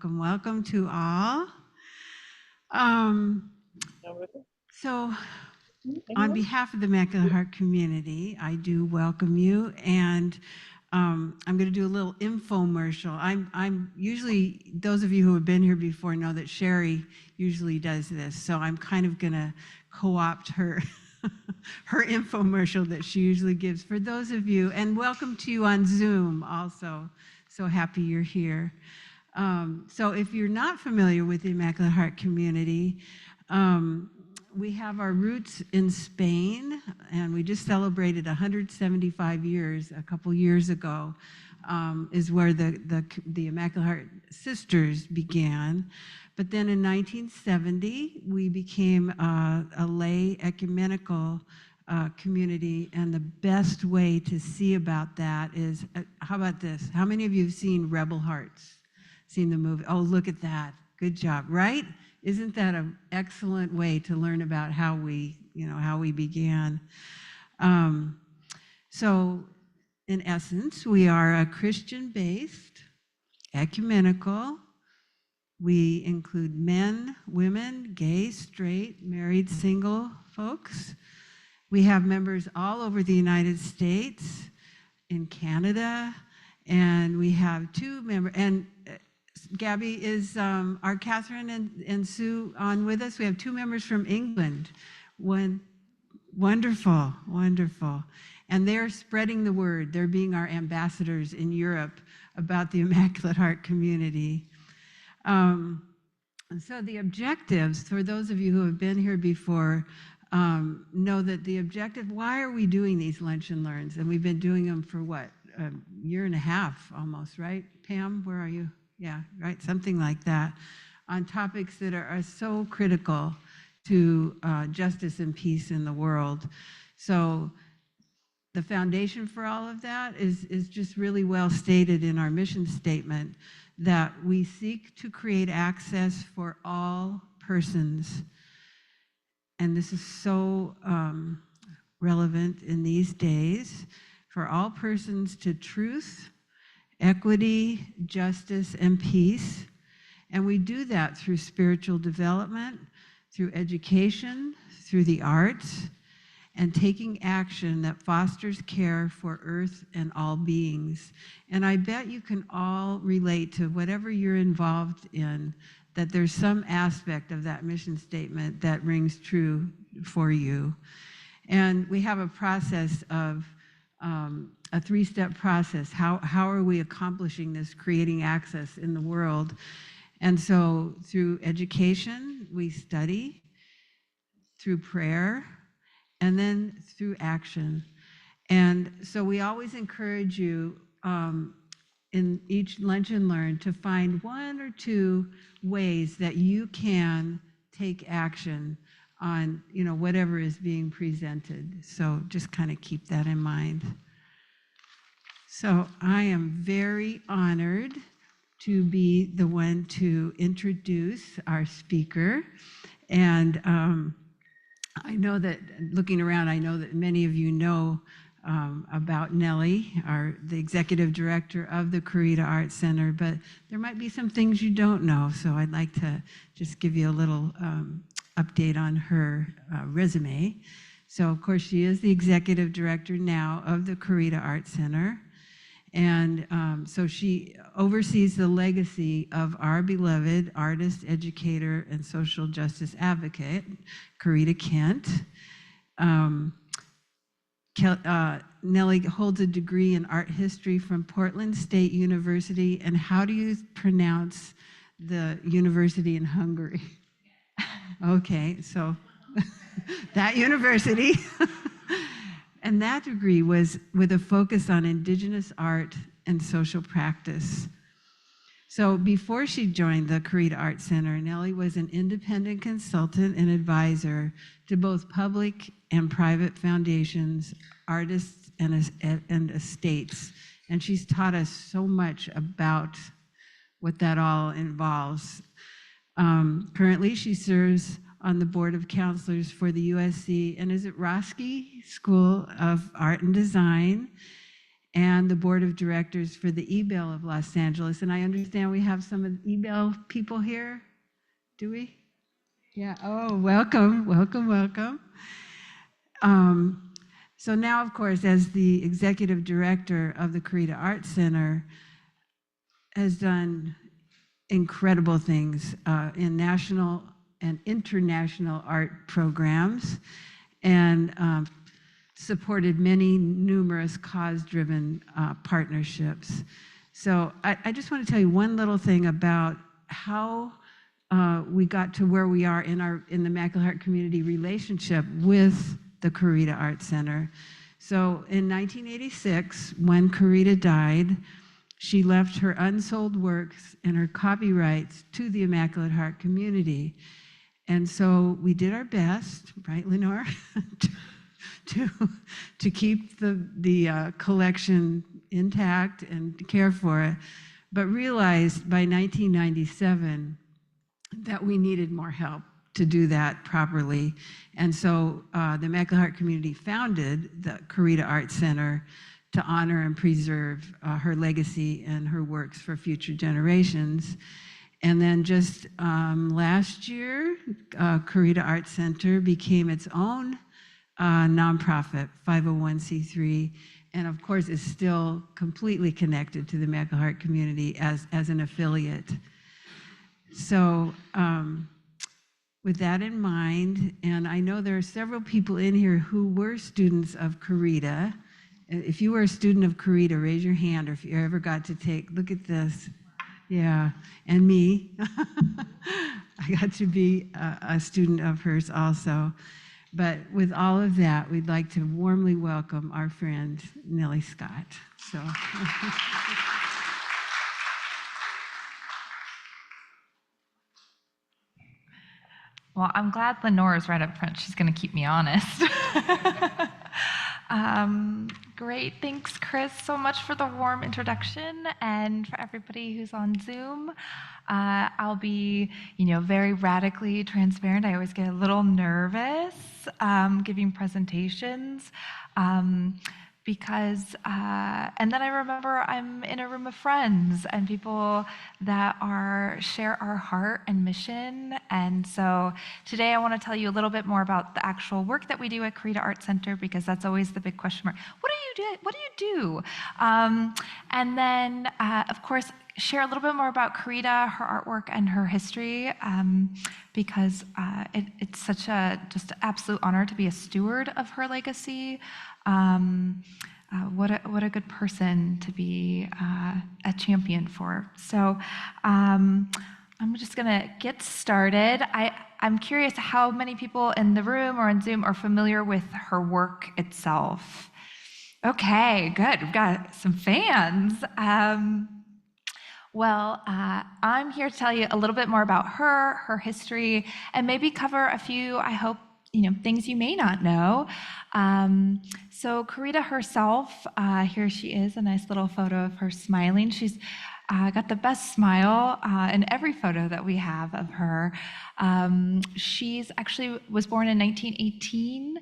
Welcome to all. Um, so, on behalf of the Immaculate Heart community, I do welcome you, and I'm going to do a little infomercial. I'm usually, those of you who have been here before know that Sherry usually does this, so I'm kind of going to co-opt her her infomercial that she usually gives for those of you, and welcome to you on Zoom also. So happy you're here. So if you're not familiar with the Immaculate Heart community, we have our roots in Spain, and we just celebrated 175 years a couple years ago, is where the Immaculate Heart Sisters began. But then in 1970, we became a lay ecumenical community, and the best way to see about that is, how about this? How many of you have seen Rebel Hearts? Seen the movie? Oh, look at that. Good job, right? Isn't that an excellent way to learn about how we began? So in essence, we are a Christian-based, ecumenical. We include men, women, gay, straight, married, single folks. We have members all over the United States, in Canada, and we have two members, and Gabby, are Catherine and Sue on with us? We have two members from England. Wonderful. And they're spreading the word. They're being our ambassadors in Europe about the Immaculate Heart community. So the objectives, for those of you who have been here before, know that the objective, why are we doing these lunch and learns? And we've been doing them for what, a year and a half almost, right? Pam, where are you? Yeah, right, something like that, on topics that are so critical to justice and peace in the world. So the foundation for all of that is just really well stated in our mission statement, that we seek to create access for all persons. And this is so relevant in these days, for all persons to truth, equity, justice, and peace. And we do that through spiritual development, through education, through the arts, and taking action that fosters care for earth and all beings. And I bet you can all relate to whatever you're involved in, that there's some aspect of that mission statement that rings true for you. And we have a process of a three-step process. How are we accomplishing this, creating access in the world? And so through education, we study, through prayer, and then through action. And so we always encourage you in each Lunch and Learn to find one or two ways that you can take action on whatever is being presented. So just kind of keep that in mind. So I am very honored to be the one to introduce our speaker. And I know that, looking around, I know that many of you know about Nellie, the executive director of the Corita Art Center, but there might be some things you don't know. So I'd like to just give you a little update on her resume. So of course, she is the executive director now of the Corita Art Center. And so she oversees the legacy of our beloved artist, educator, and social justice advocate, Corita Kent. Nellie holds a degree in art history from Portland State University. And how do you pronounce the university in Hungary? Okay, so that university. And that degree was with a focus on Indigenous art and social practice. So before she joined the Corita Art Center, Nellie was an independent consultant and advisor to both public and private foundations, artists, and estates. And she's taught us so much about what that all involves. Currently, she serves on the Board of Counselors for the USC, and is it Roski School of Art and Design, and the board of directors for the eBell of Los Angeles. And I understand we have some of the eBell people here. Do we? Yeah. Oh, welcome, welcome, welcome. So now, of course, as the executive director of the Corita Art Center, has done incredible things in national and international art programs, and supported many numerous cause-driven partnerships. So I just want to tell you one little thing about how we got to where we are in the Immaculate Heart community relationship with the Corita Art Center. So in 1986, when Corita died, she left her unsold works and her copyrights to the Immaculate Heart community. And so we did our best, right, Lenore, to keep the collection intact and care for it, but realized by 1997 that we needed more help to do that properly. And so the Immaculate Heart community founded the Corita Art Center to honor and preserve her legacy and her works for future generations. And then just last year, Corita Art Center became its own nonprofit, 501c3, and of course is still completely connected to the Immaculate Heart community as an affiliate. So with that in mind, and I know there are several people in here who were students of Corita. If you were a student of Corita, raise your hand, or if you ever got to look at this. Yeah, and me. I got to be a student of hers also. But with all of that, we'd like to warmly welcome our friend, Nellie Scott. So. Well, I'm glad Lenore is right up front. She's going to keep me honest. Great. Thanks, Chris, so much for the warm introduction, and for everybody who's on Zoom. I'll be, very radically transparent. I always get a little nervous giving presentations. Because, and then I remember I'm in a room of friends and people that share our heart and mission. And so today I want to tell you a little bit more about the actual work that we do at Corita Art Center, because that's always the big question mark. What do you do? And then, of course, share a little bit more about Corita, her artwork, and her history, because it's such just an absolute honor to be a steward of her legacy. What a good person to be a champion for. So I'm just gonna get started. I'm curious how many people in the room or on Zoom are familiar with her work itself. Okay, good. We've got some fans. Well, I'm here to tell you a little bit more about her history, and maybe cover a few, I hope, things you may not know. So Corita herself, here she is, a nice little photo of her smiling. She's got the best smile in every photo that we have of her. She's actually was born in 1918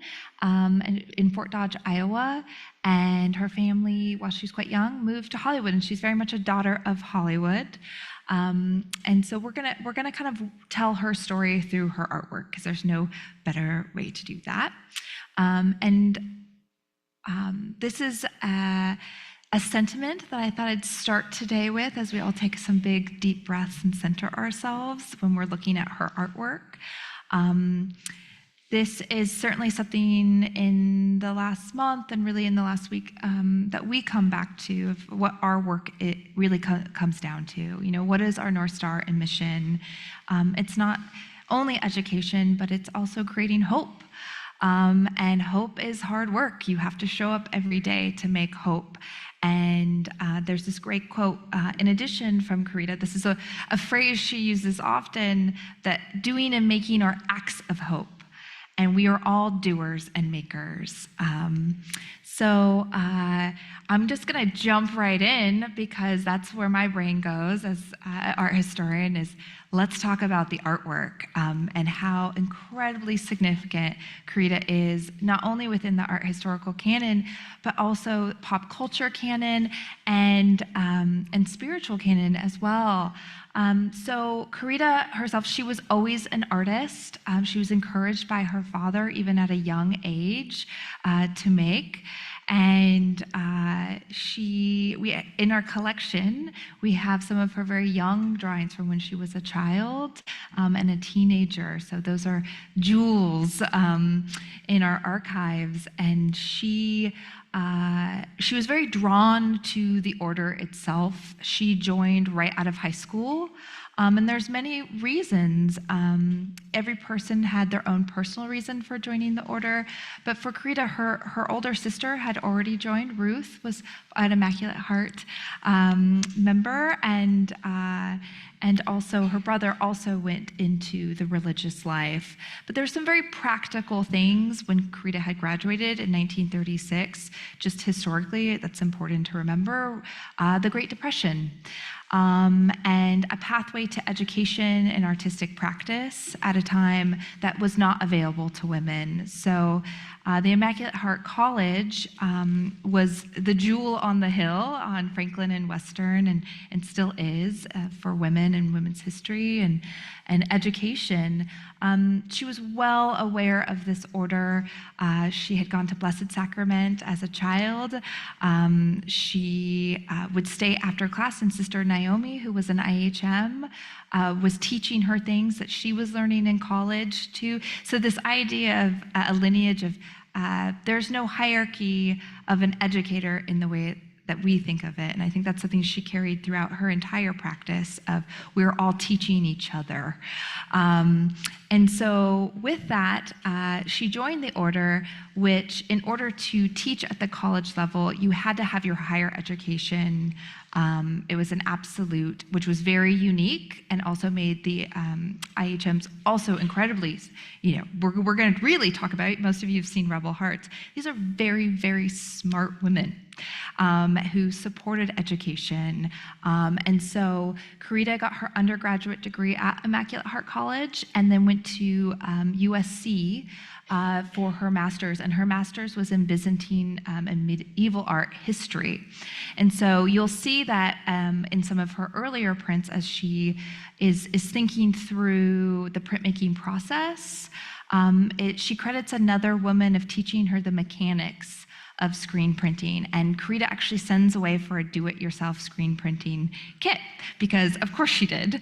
in Fort Dodge, Iowa, and her family, while she was quite young, moved to Hollywood, and she's very much a daughter of Hollywood. And so we're gonna kind of tell her story through her artwork, because there's no better way to do that. This is a sentiment that I thought I'd start today with, as we all take some big deep breaths and center ourselves when we're looking at her artwork. This is certainly something in the last month and really in the last week that we come back to, of what our work it really comes down to. What is our North Star and mission? It's not only education, but it's also creating hope. And hope is hard work. You have to show up every day to make hope. And there's this great quote, in addition, from Corita. This is a phrase she uses often, that doing and making are acts of hope. And we are all doers and makers. So I'm just going to jump right in because that's where my brain goes as art historian is let's talk about the artwork and how incredibly significant Corita is, not only within the art historical canon, but also pop culture canon and spiritual canon as well. So Corita herself, she was always an artist. She was encouraged by her father, even at a young age, to make. And in our collection, we have some of her very young drawings from when she was a child and a teenager. So those are jewels in our archives. And she was very drawn to the order itself. She joined right out of high school. And there's many reasons. Every person had their own personal reason for joining the order. But for Corita, her older sister had already joined. Ruth was an Immaculate Heart member, and also her brother also went into the religious life. But there's some very practical things when Corita had graduated in 1936, just historically, that's important to remember. The Great Depression. And a pathway to education and artistic practice at a time that was not available to women. So the Immaculate Heart College was the jewel on the hill on Franklin and Western, and still is for women and women's history and education. She was well aware of this order. She had gone to Blessed Sacrament as a child. She would stay after class, and Sister Naomi, who was an IHM, was teaching her things that she was learning in college too. So this idea of a lineage of there's no hierarchy of an educator in the way that we think of it. And I think that's something she carried throughout her entire practice of we're all teaching each other. And so with that, she joined the order, which in order to teach at the college level, you had to have your higher education. It was an absolute, which was very unique and also made the IHMs also incredibly, we're going to really talk about, most of you have seen Rebel Hearts. These are very, very smart women who supported education. And so Corita got her undergraduate degree at Immaculate Heart College and then went to USC for her master's, and her master's was in Byzantine and medieval art history. And so you'll see that in some of her earlier prints as she is thinking through the printmaking process, she credits another woman of teaching her the mechanics of screen printing, and Corita actually sends away for a do-it-yourself screen printing kit, because of course she did.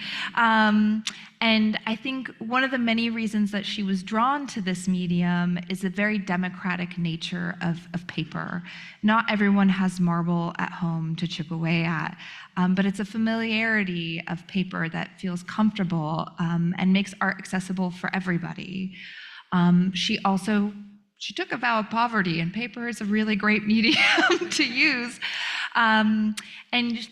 And I think one of the many reasons that she was drawn to this medium is the very democratic nature of paper. Not everyone has marble at home to chip away at, but it's a familiarity of paper that feels comfortable and makes art accessible for everybody. She took a vow of poverty, and paper is a really great medium to use. And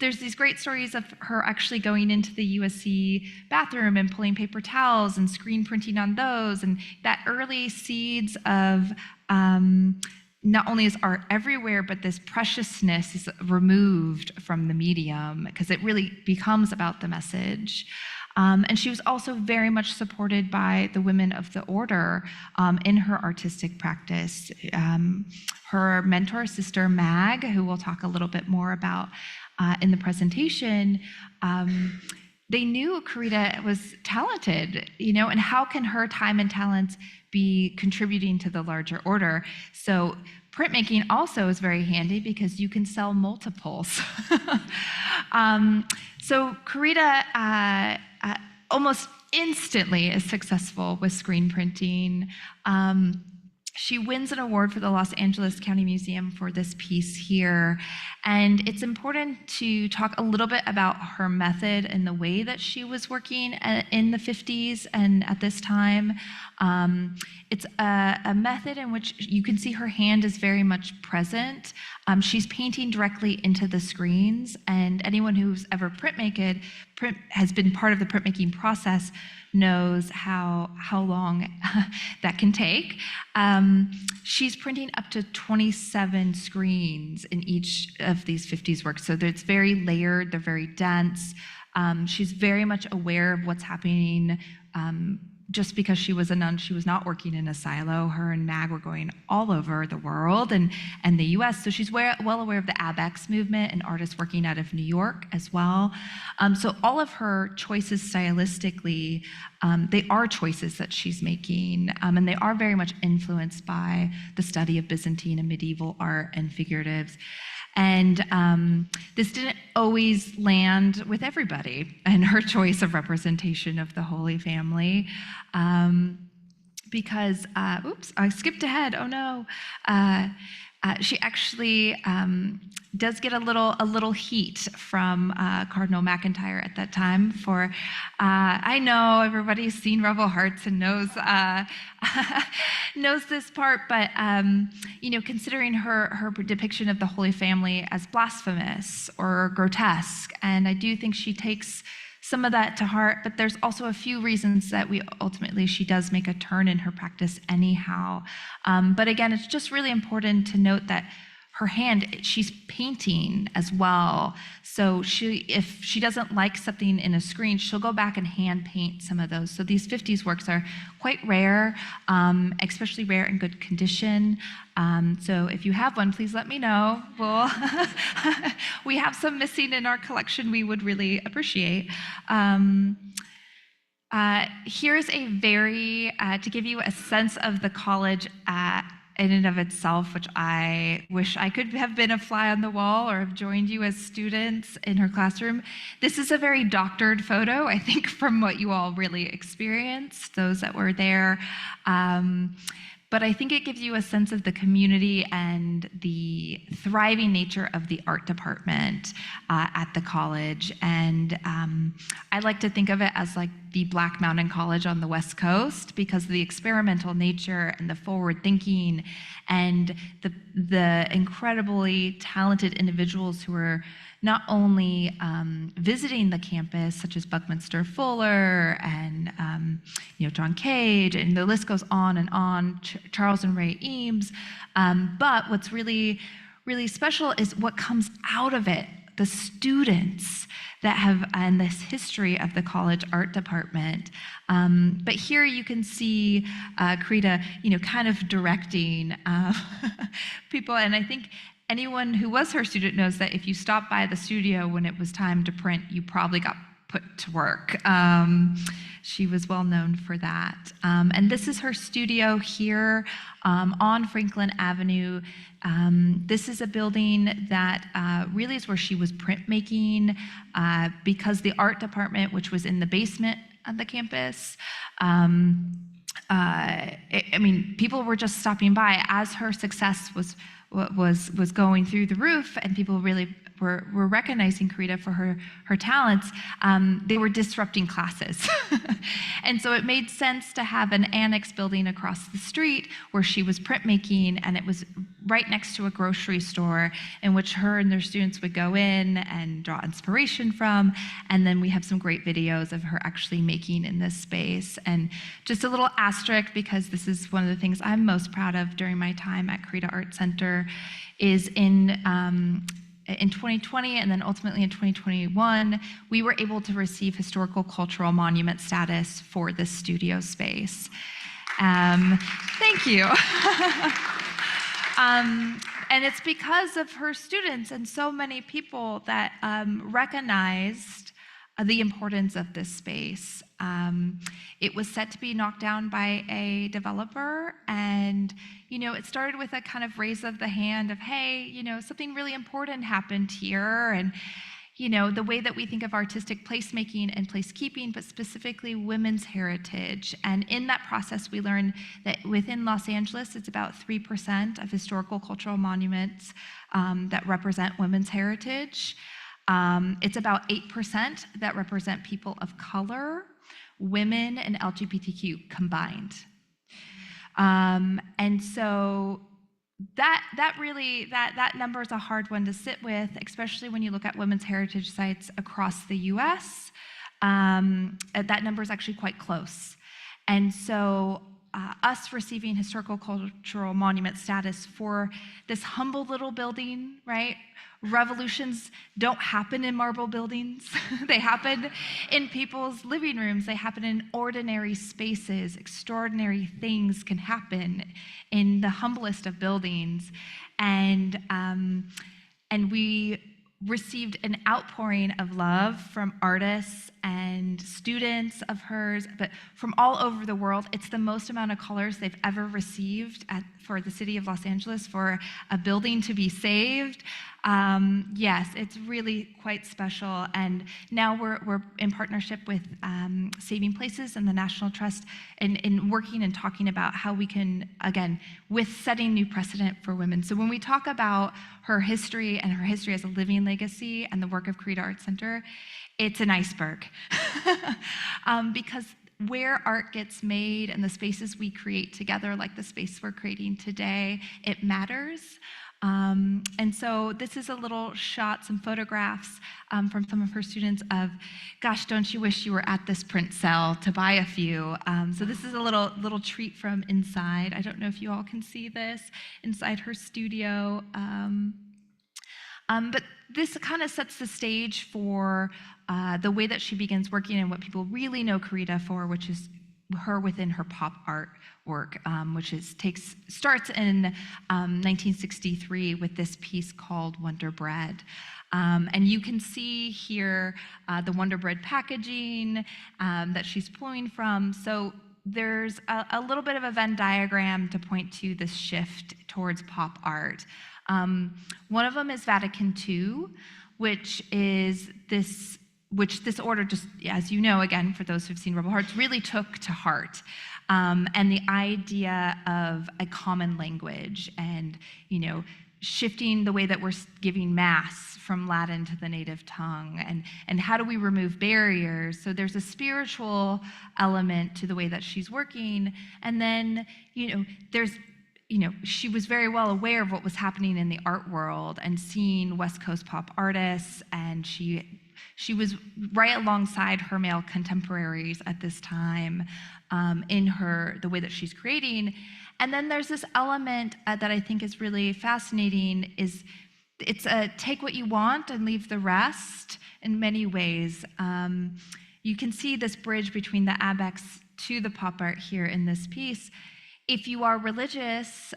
there's these great stories of her actually going into the USC bathroom and pulling paper towels and screen printing on those, and that early seeds of not only is art everywhere, but this preciousness is removed from the medium because it really becomes about the message. And she was also very much supported by the women of the order in her artistic practice. Her mentor, Sister Mag, who we'll talk a little bit more about in the presentation, they knew Corita was talented, and how can her time and talents be contributing to the larger order? So printmaking also is very handy because you can sell multiples. So Corita almost instantly is successful with screen printing. She wins an award for the Los Angeles County Museum for this piece here. And it's important to talk a little bit about her method and the way that she was working in the 50s and at this time. It's a method in which you can see her hand is very much present. She's painting directly into the screens, and anyone who's ever has been part of the printmaking process knows how long that can take. she's printing up to 27 screens in each of these 50s works. So it's very layered, they're very dense. She's very much aware of what's happening. Just because she was a nun, she was not working in a silo. Her and Mag were going all over the world and the US. So she's well aware of the ABEX movement and artists working out of New York as well. So all of her choices stylistically, they are choices that she's making, and they are very much influenced by the study of Byzantine and medieval art and figuratives. And this didn't always land with everybody and her choice of representation of the Holy Family, because, oops, I skipped ahead, oh no. She actually does get a little heat from Cardinal McIntyre at that time for, I know everybody's seen Rebel Hearts and knows knows this part, but considering her depiction of the Holy Family as blasphemous or grotesque, and I do think she takes some of that to heart, but there's also a few reasons that she does make a turn in her practice anyhow. But again, it's just really important to note that her hand, she's painting as well. So if she doesn't like something in a screen, she'll go back and hand paint some of those. So these 50s works are quite rare, especially rare in good condition. So if you have one, please let me know. We have some missing in our collection we would really appreciate. Here's to give you a sense of the college in and of itself, which I wish I could have been a fly on the wall or have joined you as students in her classroom. This is a very doctored photo, I think, from what you all really experienced, those that were there. But I think it gives you a sense of the community and the thriving nature of the art department at the college. And I like to think of it as like the Black Mountain College on the West Coast, because of the experimental nature and the forward thinking and the incredibly talented individuals who are not only visiting the campus, such as Buckminster Fuller and John Cage, and the list goes on and on, Charles and Ray Eames, but what's really, really special is what comes out of it, the students that have, and this history of the college art department. But here you can see Corita, kind of directing people, and I think anyone who was her student knows that if you stopped by the studio when it was time to print, you probably got put to work. She was well known for that. And this is her studio here on Franklin Avenue. This is a building that really is where she was printmaking, because the art department, which was in the basement of the campus, people were just stopping by as her success was going through the roof, and people really were recognizing Corita for her talents. They were disrupting classes. And so it made sense to have an annex building across the street where she was printmaking, and it was right next to a grocery store in which her and their students would go in and draw inspiration from. And then we have some great videos of her actually making in this space. And just a little asterisk, because this is one of the things I'm most proud of during my time at Corita Art Center, is in 2020 and then ultimately in 2021, we were able to receive historical cultural monument status for this studio space. Thank you. And it's because of her students and so many people that recognized the importance of this space. It was set to be knocked down by a developer, and it started with a kind of raise of the hand of, hey, something really important happened here, and the way that we think of artistic placemaking and placekeeping, but specifically women's heritage. And in that process, we learned that within Los Angeles, it's about 3% of historical cultural monuments that represent women's heritage. It's about 8% that represent people of color, women, and LGBTQ combined. And so that number is a hard one to sit with, especially when you look at women's heritage sites across the US. That number is actually quite close. And so us receiving historical cultural monument status for this humble little building, right? Revolutions don't happen in marble buildings. They happen in people's living rooms. They happen in ordinary spaces. Extraordinary things can happen in the humblest of buildings. And we received an outpouring of love from artists and students of hers, but from all over the world. It's the most amount of callers they've ever received for the city of Los Angeles for a building to be saved. Yes, it's really quite special. And now we're in partnership with Saving Places and the National Trust in working and talking about how we can, again, with setting new precedent for women. So when we talk about her history and her history as a living legacy and the work of Corita Art Center, it's an iceberg. Because where art gets made and the spaces we create together, like the space we're creating today, it matters. And so this is a little shot, some photographs from some of her students of, gosh, don't you wish you were at this print cell to buy a few? So this is a little treat from inside. I don't know if you all can see this inside her studio. But this kind of sets the stage for the way that she begins working and what people really know Corita for, which is her within her pop art work, which starts in 1963 with this piece called Wonder Bread. And you can see here the Wonder Bread packaging that she's pulling from. So there's a little bit of a Venn diagram to point to this shift towards pop art. One of them is Vatican II, which this order, just as you know, again, for those who've seen Rebel Hearts, really took to heart. And the idea of a common language and, shifting the way that we're giving Mass from Latin to the native tongue, and how do we remove barriers? So there's a spiritual element to the way that she's working. And then, she was very well aware of what was happening in the art world and seeing West Coast pop artists, and she was right alongside her male contemporaries at this time in the way that she's creating. And then there's this element that I think is really fascinating, is it's a take what you want and leave the rest in many ways. You can see this bridge between the abex to the pop art here in this piece. If you are religious,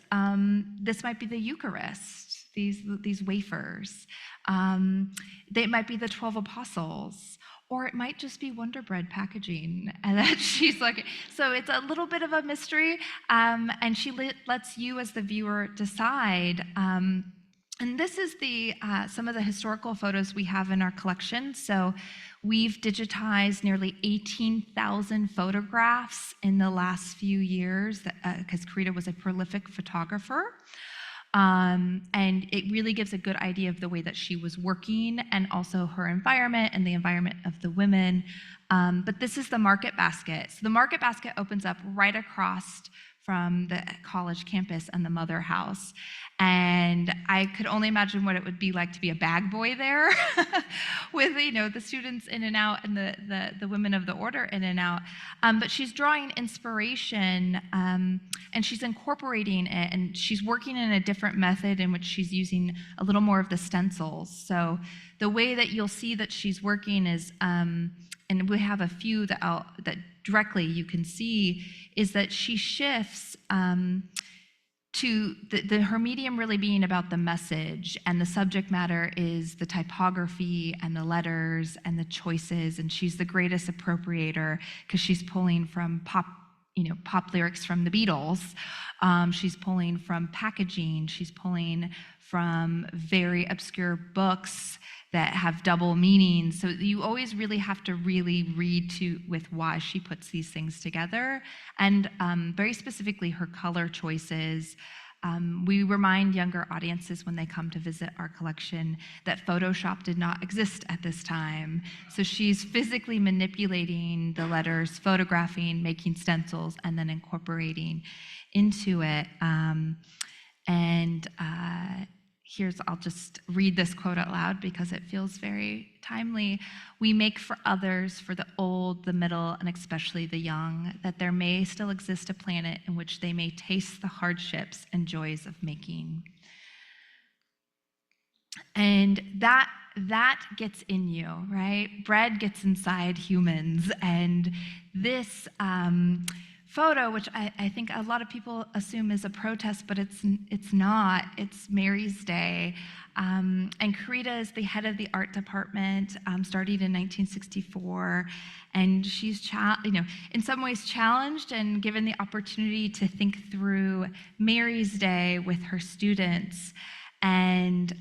this might be the Eucharist, these wafers. They might be the 12 apostles, or it might just be Wonder Bread packaging. And that she's like, so it's a little bit of a mystery, and she lets you as the viewer decide. And this is some of the historical photos we have in our collection. So we've digitized nearly 18,000 photographs in the last few years, because Corita was a prolific photographer. And it really gives a good idea of the way that she was working and also her environment and the environment of the women. But this is the market basket. So the market basket opens up right across from the college campus and the mother house. And I could only imagine what it would be like to be a bag boy there with, the students in and out and the women of the order in and out. But she's drawing inspiration, and she's incorporating it, and she's working in a different method in which she's using a little more of the stencils. So the way that you'll see that she's working is, and we have a few that directly you can see, is that she shifts to her medium really being about the message, and the subject matter is the typography and the letters and the choices, and she's the greatest appropriator because she's pulling from pop lyrics from the Beatles. She's pulling from packaging. She's pulling from very obscure books that have double meanings. So you always really have to really read with why she puts these things together. And very specifically, her color choices. We remind younger audiences when they come to visit our collection that Photoshop did not exist at this time. So she's physically manipulating the letters, photographing, making stencils, and then incorporating into it. I'll just read this quote out loud because it feels very timely. "We make for others, for the old, the middle, and especially the young, that there may still exist a planet in which they may taste the hardships and joys of making." And that gets in you, right? Bread gets inside humans. And this photo, which I think a lot of people assume is a protest, but it's not. It's Mary's Day. And Corita is the head of the art department, starting in 1964. And she's, in some ways challenged and given the opportunity to think through Mary's Day with her students. And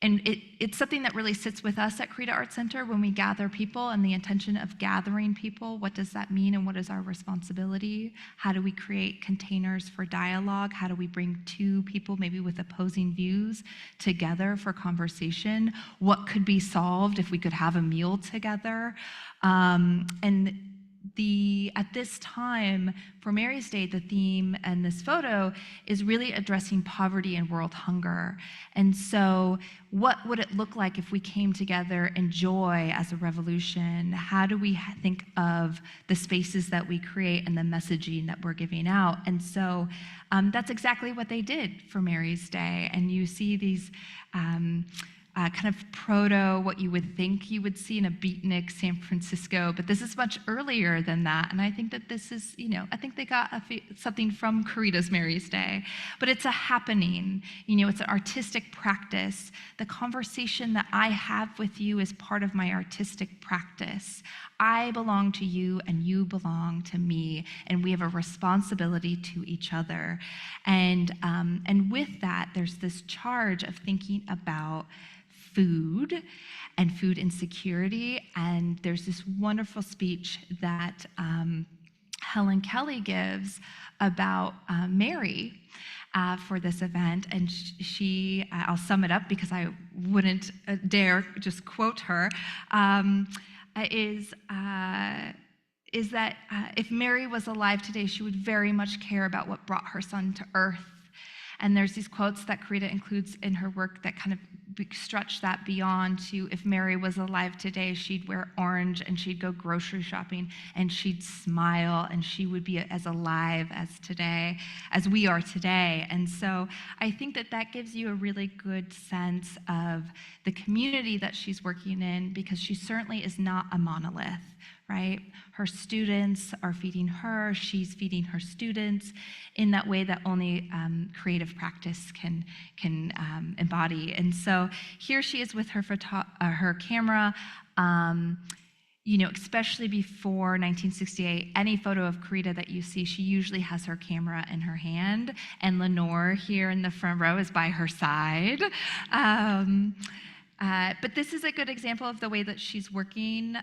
it's something that really sits with us at Corita Art Center when we gather people, and the intention of gathering people. What does that mean, and what is our responsibility? How do we create containers for dialogue? How do we bring two people, maybe with opposing views, together for conversation? What could be solved if we could have a meal together? At this time, for Mary's Day, the theme and this photo is really addressing poverty and world hunger. And so what would it look like if we came together in joy as a revolution? How do we think of the spaces that we create and the messaging that we're giving out? And so that's exactly what they did for Mary's Day. And you see these kind of proto, what you would think you would see in a beatnik San Francisco, but this is much earlier than that. And I think that this is, I think they got something from Corita's Mary's Day, but it's a happening, it's an artistic practice. The conversation that I have with you is part of my artistic practice. I belong to you and you belong to me, and we have a responsibility to each other. And with that, there's this charge of thinking about food and food insecurity. And there's this wonderful speech that Helen Kelly gives about Mary for this event. And I'll sum it up because I wouldn't dare just quote her, is that if Mary was alive today, she would very much care about what brought her son to earth. And there's these quotes that Corita includes in her work that kind of stretch that beyond to, if Mary was alive today, she'd wear orange and she'd go grocery shopping and she'd smile and she would be as alive as we are today. And so I think that gives you a really good sense of the community that she's working in, because she certainly is not a monolith, right? Her students are feeding her, she's feeding her students in that way that only creative practice can embody. And so here she is with her camera, especially before 1968, any photo of Corita that you see, she usually has her camera in her hand, and Lenore here in the front row is by her side. But this is a good example of the way that she's working.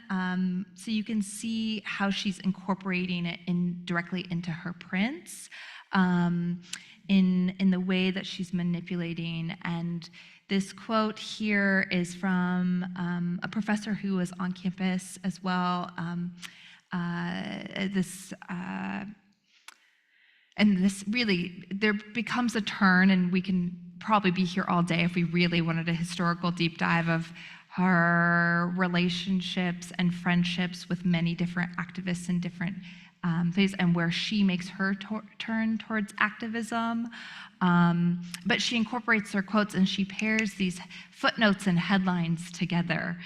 So you can see how she's incorporating it directly into her prints, in the way that she's manipulating. And this quote here is from a professor who was on campus as well. And this really, there becomes a turn, and we can probably be here all day if we really wanted a historical deep dive of her relationships and friendships with many different activists in different places, and where she makes her turn towards activism. But she incorporates her quotes and she pairs these footnotes and headlines together.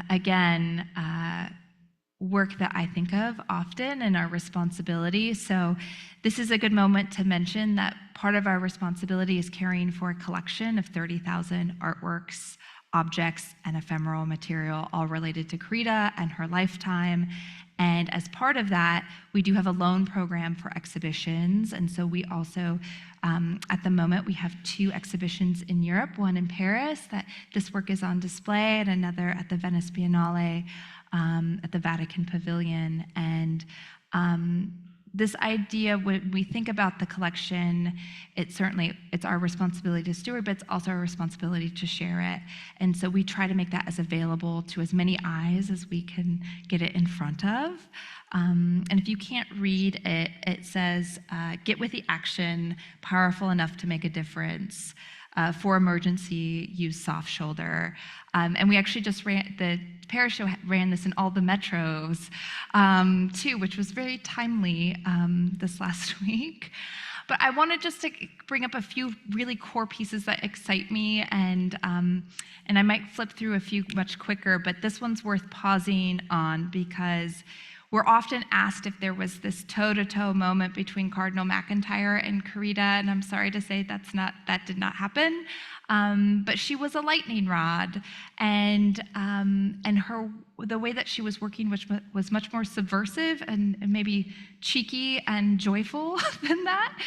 Again, work that I think of often and our responsibility. So this is a good moment to mention that part of our responsibility is caring for a collection of 30,000 artworks, objects, and ephemeral material, all related to Corita and her lifetime. And as part of that, we do have a loan program for exhibitions. And so we also, at the moment, we have 2 exhibitions in Europe, one in Paris, that this work is on display, and another at the Venice Biennale, at the Vatican Pavilion. And this idea, when we think about the collection, it's our responsibility to steward, but it's also our responsibility to share it. And so we try to make that as available to as many eyes as we can get it in front of. And if you can't read it, it says, get with the action, powerful enough to make a difference. For emergency, use soft shoulder. And we actually just the parish show ran this in all the metros too, which was very timely this last week. But I wanted just to bring up a few really core pieces that excite me, and I might flip through a few much quicker, but this one's worth pausing on because we're often asked if there was this toe-to-toe moment between Cardinal McIntyre and Corita, and I'm sorry to say that did not happen. But she was a lightning rod, and the way that she was working, which was much more subversive and maybe cheeky and joyful than that.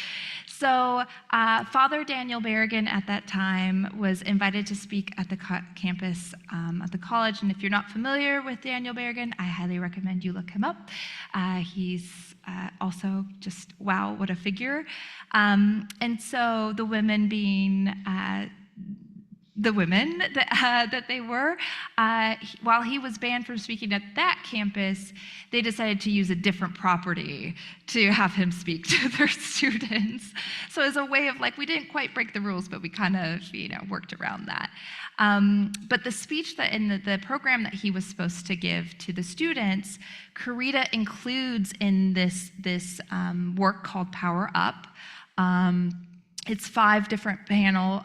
So Father Daniel Berrigan at that time was invited to speak at the campus of the college. And if you're not familiar with Daniel Berrigan, I highly recommend you look him up. He's also just, wow, what a figure. And so the women being the women that they were, while he was banned from speaking at that campus, they decided to use a different property to have him speak to their students. So as a way of we didn't quite break the rules, but we kind of, worked around that. But the speech that in the program that he was supposed to give to the students, Corita includes in this work called Power Up. It's 5 different panel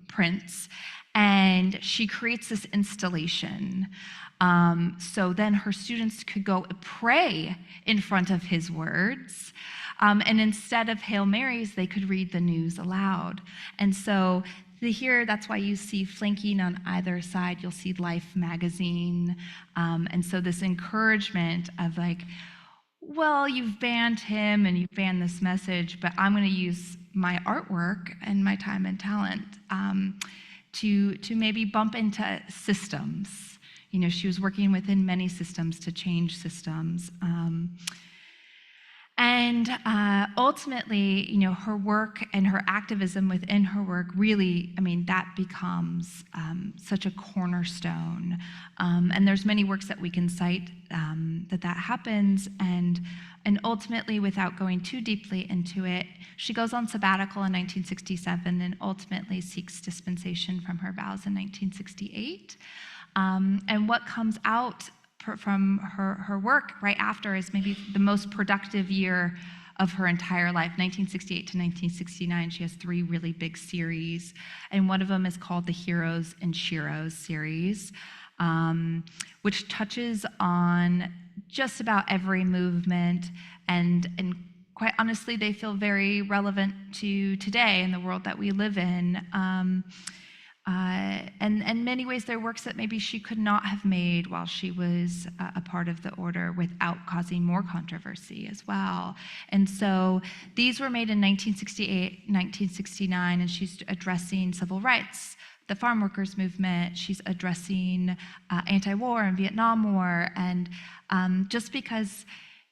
prints, and she creates this installation. So then her students could go pray in front of his words, and instead of Hail Marys, they could read the news aloud. And so here, that's why you see flanking on either side, you'll see Life magazine. And so this encouragement of well, you've banned him and you've banned this message, but I'm going to use my artwork and my time and talent to maybe bump into systems. She was working within many systems to change systems. And ultimately, her work and her activism within her work really, that becomes such a cornerstone. And there's many works that we can cite that happens. And ultimately, without going too deeply into it, she goes on sabbatical in 1967 and ultimately seeks dispensation from her vows in 1968. And what comes out from her work right after is maybe the most productive year of her entire life, 1968 to 1969. She has 3 really big series, and one of them is called the Heroes and Sheroes series, which touches on just about every movement, and quite honestly, they feel very relevant to today in the world that we live in. And in many ways, they're works that maybe she could not have made while she was a part of the order without causing more controversy as well. And so these were made in 1968, 1969, and she's addressing civil rights, the farm workers movement. She's addressing anti-war and Vietnam War. And just because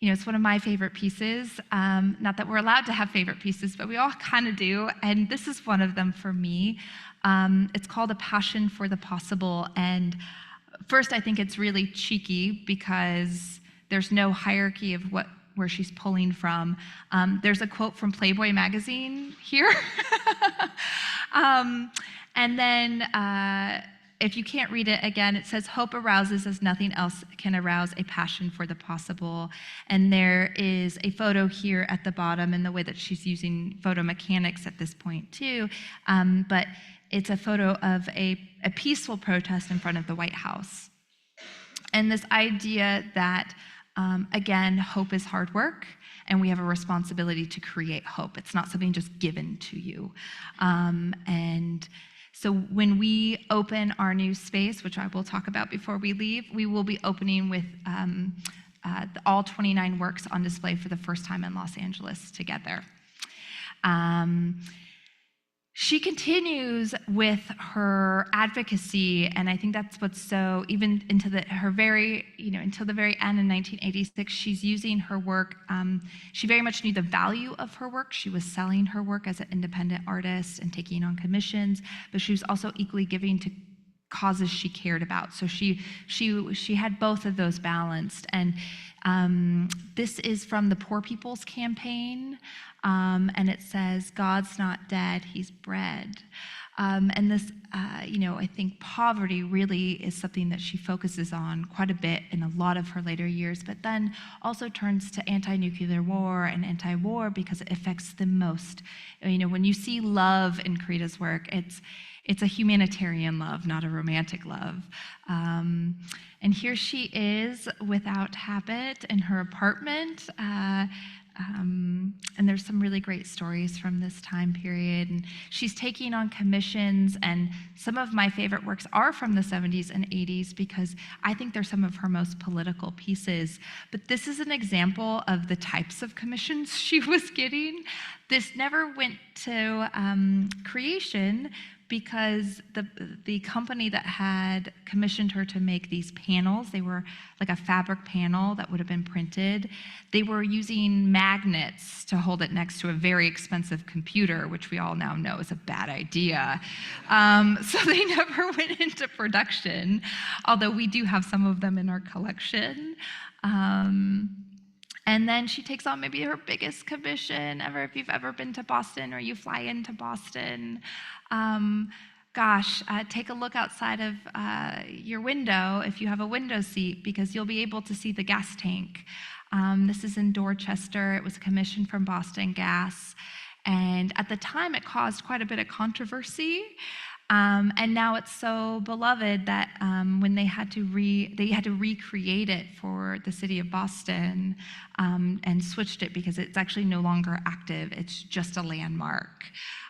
it's one of my favorite pieces. Not that we're allowed to have favorite pieces, but we all kind of do. And this is one of them for me. It's called A Passion for the Possible. And first, I think it's really cheeky because there's no hierarchy of where she's pulling from. There's a quote from Playboy magazine here. And then if you can't read it, again, it says, hope arouses as nothing else can arouse a passion for the possible. And there is a photo here at the bottom in the way that she's using photo mechanics at this point too. But it's a photo of a peaceful protest in front of the White House. And this idea that, again, hope is hard work, and we have a responsibility to create hope. It's not something just given to you. And so when we open our new space, which I will talk about before we leave, we will be opening with all 29 works on display for the first time in Los Angeles together. she continues with her advocacy, and I think that's what's so, even into her very, until the very end in 1986, she's using her work. She very much knew the value of her work. She was selling her work as an independent artist and taking on commissions, but she was also equally giving to causes she cared about. So she had both of those balanced. And this is from the Poor People's Campaign, and it says, "God's not dead, he's bread." And this, I think poverty really is something that she focuses on quite a bit in a lot of her later years, but then also turns to anti-nuclear war and anti-war because it affects them most. When you see love in Corita's work, it's a humanitarian love, not a romantic love. And here she is without habit in her apartment. And there's some really great stories from this time period. And she's taking on commissions, and some of my favorite works are from the 70s and 80s because I think they're some of her most political pieces. But this is an example of the types of commissions she was getting. This never went to creation because the company that had commissioned her to make these panels, they were like a fabric panel that would have been printed. They were using magnets to hold it next to a very expensive computer, which we all now know is a bad idea. So they never went into production, although we do have some of them in our collection. And then she takes on maybe her biggest commission ever, if you've ever been to Boston or you fly into Boston. Take a look outside of your window if you have a window seat, because you'll be able to see the gas tank. This is in Dorchester. It was commissioned from Boston Gas. And at the time, it caused quite a bit of controversy. And now it's so beloved that when they had to recreate it for the city of Boston and switched it because it's actually no longer active. It's just a landmark.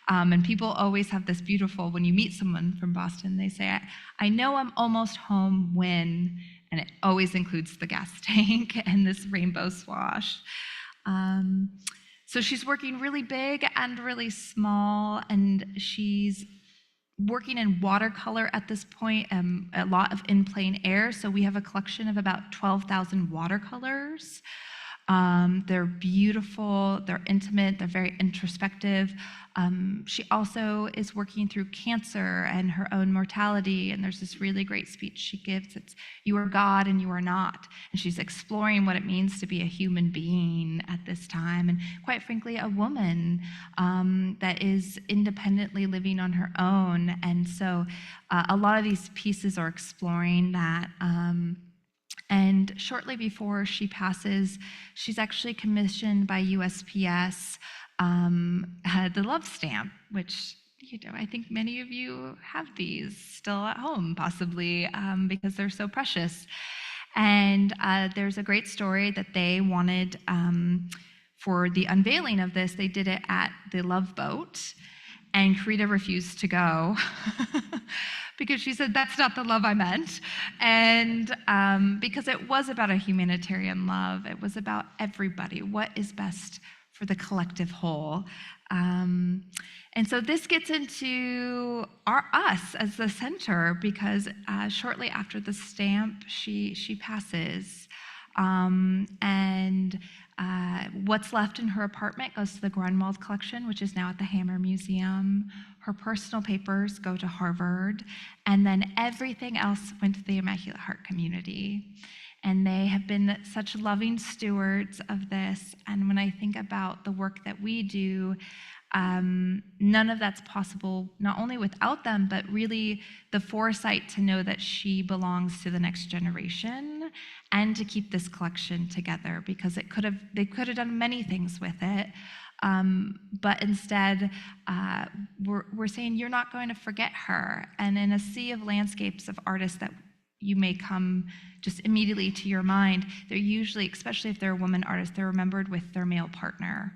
And people always have this beautiful, when you meet someone from Boston, they say, I know I'm almost home when, and it always includes the gas tank and this rainbow swash. So she's working really big and really small, and she's working in watercolor at this point, a lot of in plein air. So we have a collection of about 12,000 watercolors. They're beautiful, they're intimate, they're very introspective. She also is working through cancer and her own mortality, and there's this really great speech she gives. It's, "You are God and you are not." And she's exploring what it means to be a human being at this time, and quite frankly, a woman that is independently living on her own. And so a lot of these pieces are exploring that. And shortly before she passes, she's actually commissioned by USPS the love stamp, which I think many of you have these still at home, possibly, because they're so precious. And there's a great story that they wanted for the unveiling of this. They did it at the Love Boat, and Corita refused to go because she said, "That's not the love I meant." And because it was about a humanitarian love, it was about everybody, what is best for the collective whole. And so this gets into us as the center, because shortly after the stamp, she passes. And what's left in her apartment goes to the Grunwald collection, which is now at the Hammer Museum. Her personal papers go to Harvard, and then everything else went to the Immaculate Heart community. And they have been such loving stewards of this. And when I think about the work that we do, none of that's possible, not only without them, but really the foresight to know that she belongs to the next generation and to keep this collection together, because they could have done many things with it. But instead, we're saying, you're not going to forget her. And in a sea of landscapes of artists that you may come just immediately to your mind, they're usually, especially if they're a woman artist, they're remembered with their male partner.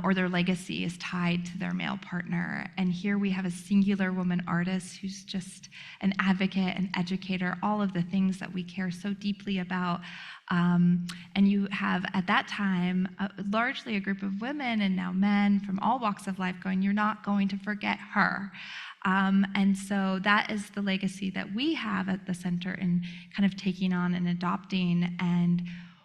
or their legacy is tied to their male partner. And here we have a singular woman artist who's just an advocate, an educator, all of the things that we care so deeply about. And you have, at that time, largely a group of women and now men from all walks of life going, you're not going to forget her. And so that is the legacy that we have at the center in kind of taking on and adopting. And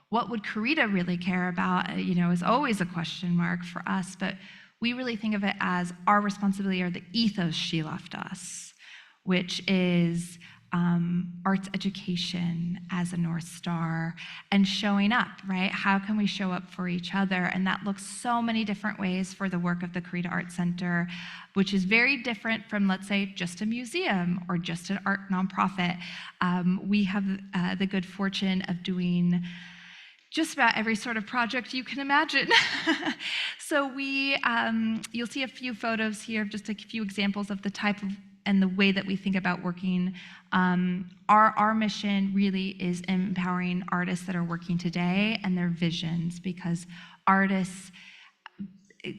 what would Corita really care about, is always a question mark for us, but we really think of it as our responsibility or the ethos she left us, which is arts education as a North Star and showing up, right? How can we show up for each other? And that looks so many different ways for the work of the Corita Art Center, which is very different from, let's say, just a museum or just an art nonprofit. We have the good fortune of doing just about every sort of project you can imagine. So you'll see a few photos here, just a few examples of the type of and the way that we think about working. Our mission really is empowering artists that are working today and their visions, because artists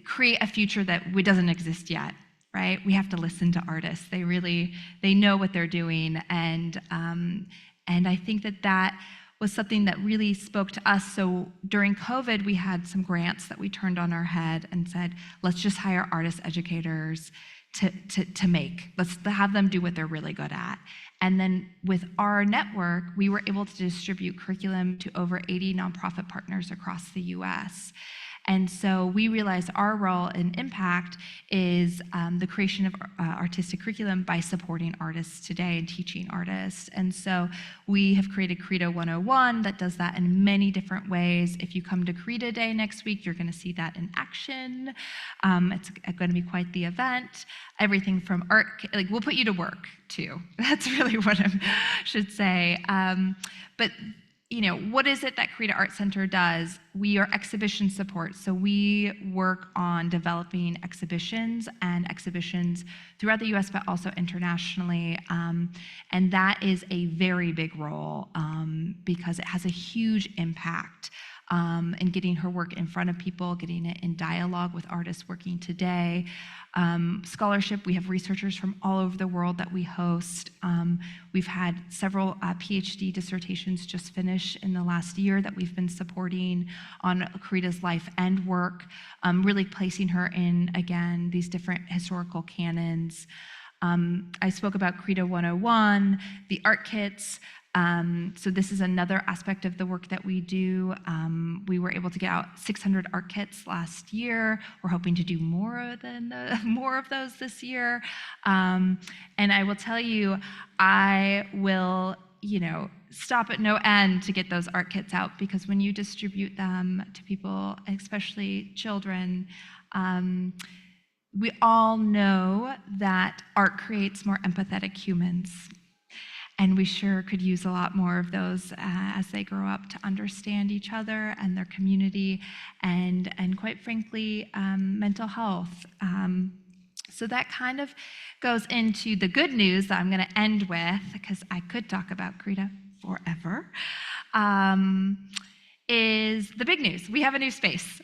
create a future that doesn't exist yet, right? We have to listen to artists. They know what they're doing, and I think that was something that really spoke to us. So during COVID, we had some grants that we turned on our head and said, let's just hire artist educators to make. Let's have them do what they're really good at. And then with our network, we were able to distribute curriculum to over 80 nonprofit partners across the US. And so we realized our role and impact is the creation of artistic curriculum by supporting artists today and teaching artists. And so we have created Corita 101 that does that in many different ways. If you come to Corita Day next week, you're going to see that in action. It's going to be quite the event. Everything from art, we'll put you to work too. That's really what I should say. But what is it that Corita Art Center does? We are exhibition support. So we work on developing exhibitions throughout the US, but also internationally. And that is a very big role because it has a huge impact in getting her work in front of people, getting it in dialogue with artists working today. Scholarship, we have researchers from all over the world that we host. We've had several PhD dissertations just finish in the last year that we've been supporting on Corita's life and work, really placing her in, again, these different historical canons. I spoke about Corita 101, the art kits. So this is another aspect of the work that we do. We were able to get out 600 art kits last year. We're hoping to do more of those this year. And I will tell you, I will, stop at no end to get those art kits out, because when you distribute them to people, especially children, we all know that art creates more empathetic humans. And we sure could use a lot more of those as they grow up to understand each other and their community and quite frankly, mental health. So that kind of goes into the good news that I'm going to end with, because I could talk about Corita forever, is the big news. We have a new space.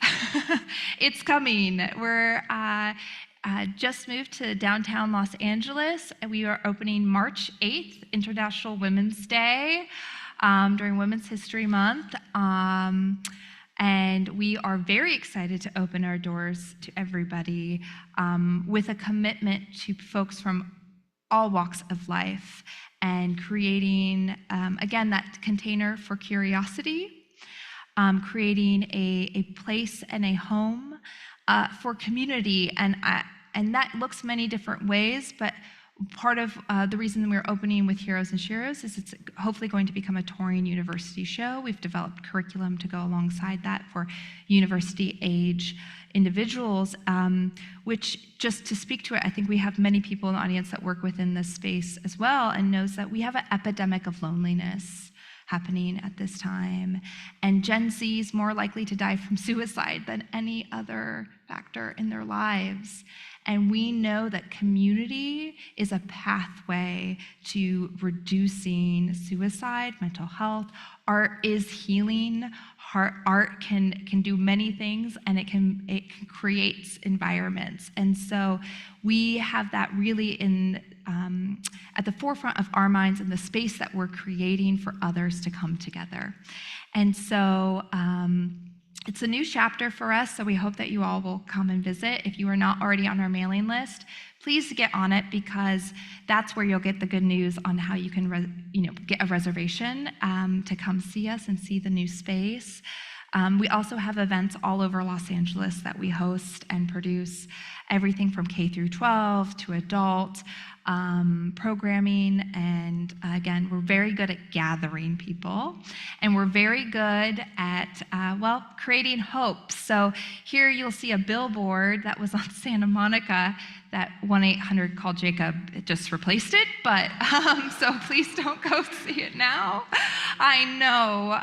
It's coming. We're just moved to downtown Los Angeles. We are opening March 8th, International Women's Day, during Women's History Month. And we are very excited to open our doors to everybody with a commitment to folks from all walks of life and creating, again, that container for curiosity, creating a place and a home for community. And that looks many different ways, but part of the reason we're opening with Heroes and Sheroes is it's hopefully going to become a touring university show. We've developed curriculum to go alongside that for university age individuals, which, just to speak to it, I think we have many people in the audience that work within this space as well and knows that we have an epidemic of loneliness happening at this time. And Gen Z is more likely to die from suicide than any other factor in their lives. And we know that community is a pathway to reducing suicide, mental health. Art is healing art can do many things, and it can create environments. And so we have that really in at the forefront of our minds, in the space that we're creating for others to come together. And so it's a new chapter for us, so we hope that you all will come and visit. If you are not already on our mailing list, please get on it, because that's where you'll get the good news on how you can get a reservation to come see us and see the new space. We also have events all over Los Angeles that we host and produce, everything from K through 12 to adult programming. And again, we're very good at gathering people, and we're very good at, creating hope. So here you'll see a billboard that was on Santa Monica that 1-800-CALL-JACOB, it just replaced it, but so please don't go see it now. I know.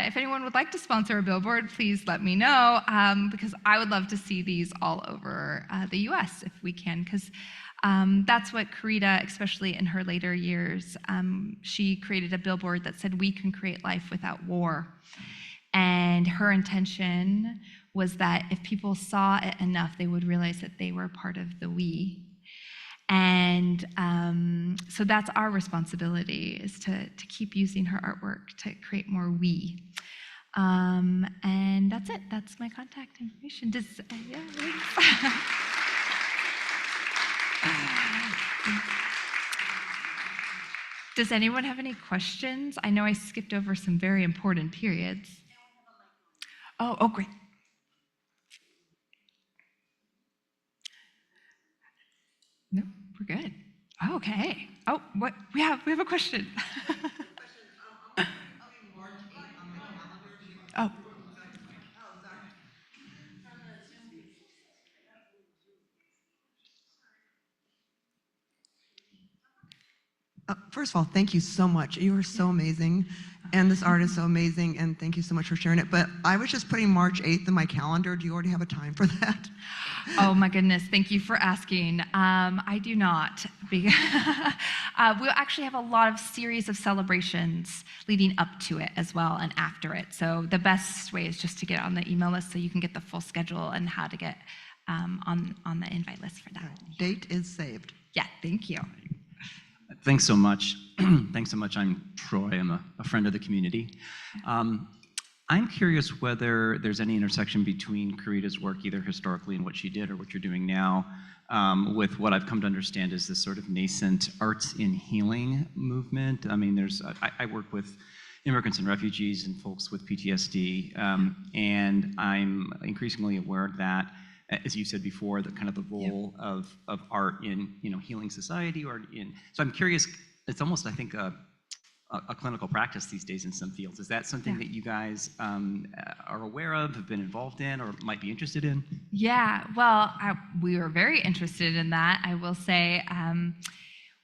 If anyone would like to sponsor a billboard, please let me know, because I would love to see these all over the US if we can, because that's what Corita, especially in her later years, she created a billboard that said, "We can create life without war." And her intention was that if people saw it enough, they would realize that they were part of the we. And so that's our responsibility, is to keep using her artwork to create more we. And that's it. That's my contact information. Does anyone have any questions? I know I skipped over some very important periods. Oh, great. No, we're good. Okay. Oh, what? We have a question. Oh. First of all, thank you so much. You are so amazing, and this art is so amazing, and thank you so much for sharing it. But I was just putting March 8th in my calendar. Do you already have a time for that? Oh my goodness, thank you for asking. I do not. We'll actually have a lot of series of celebrations leading up to it as well, and after it. So the best way is just to get on the email list so you can get the full schedule and how to get on the invite list for that. Date is saved. Yeah, thank you. Thanks so much. Thanks so much. I'm Troy. I'm a friend of the community. I'm curious whether there's any intersection between Corita's work, either historically and what she did or what you're doing now, with what I've come to understand is this sort of nascent arts in healing movement. I mean, I work with immigrants and refugees and folks with PTSD, and I'm increasingly aware that, as you said before, the kind of the role of art in healing society, so I'm curious. It's almost, I think, a clinical practice these days in some fields. Is that something that you guys are aware of, have been involved in, or might be interested in? Yeah, well, we were very interested in that. I will say,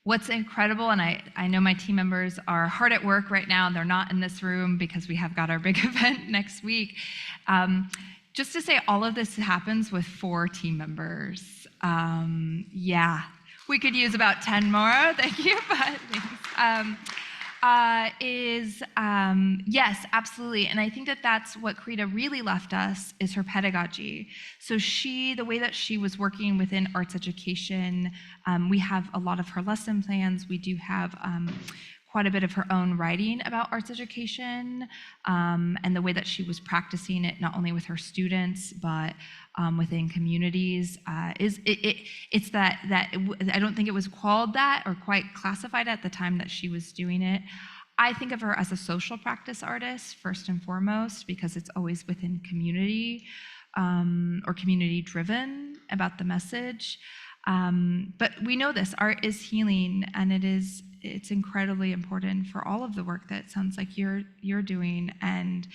what's incredible, and I know my team members are hard at work right now, and they're not in this room because we have got our big event next week. Just to say, all of this happens with 4 team members. Yeah, we could use about 10 more, thank you, but yes, absolutely. And I think that that's what Corita really left us, is her pedagogy. So the way that she was working within arts education, we have a lot of her lesson plans. We do have quite a bit of her own writing about arts education, and the way that she was practicing it, not only with her students, but within communities. It's that I don't think it was called that or quite classified at the time that she was doing it. I think of her as a social practice artist, first and foremost, because it's always within community, or community driven about the message. But we know this, art is healing, and it's incredibly important for all of the work that it sounds like you're doing. And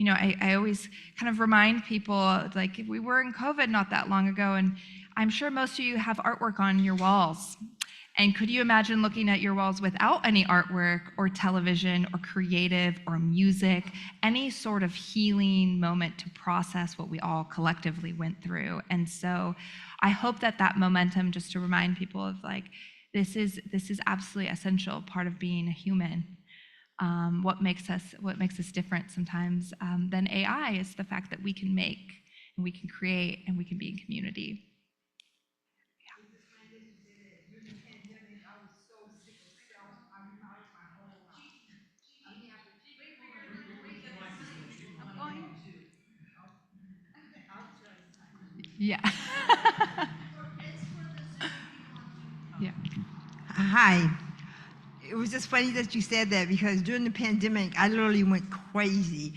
I always kind of remind people, like, we were in COVID not that long ago, and I'm sure most of you have artwork on your walls. And could you imagine looking at your walls without any artwork or television or creative or music, any sort of healing moment to process what we all collectively went through? And so I hope that momentum, just to remind people of, like, this is absolutely essential part of being a human. what makes us different sometimes than AI is the fact that we can make and we can create and we can be in community. Yeah. Yeah. Hi. It was just funny that you said that because during the pandemic, I literally went crazy.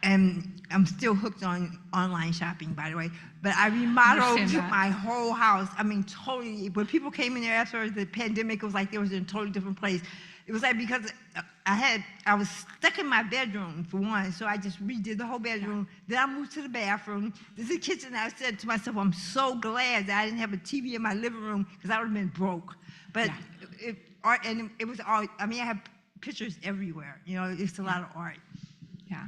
And I'm still hooked on online shopping, by the way. But I remodeled Understand that. my whole house. I mean, totally. When people came in there after the pandemic, it was like they was in a totally different place. It was like because I was stuck in my bedroom for one, so I just redid the whole bedroom. Then I moved to the bathroom. This is the kitchen. I said to myself, I'm so glad that I didn't have a TV in my living room because I would have been broke. But it was art. I mean, I have pictures everywhere. You know, it's a lot of art. Yeah.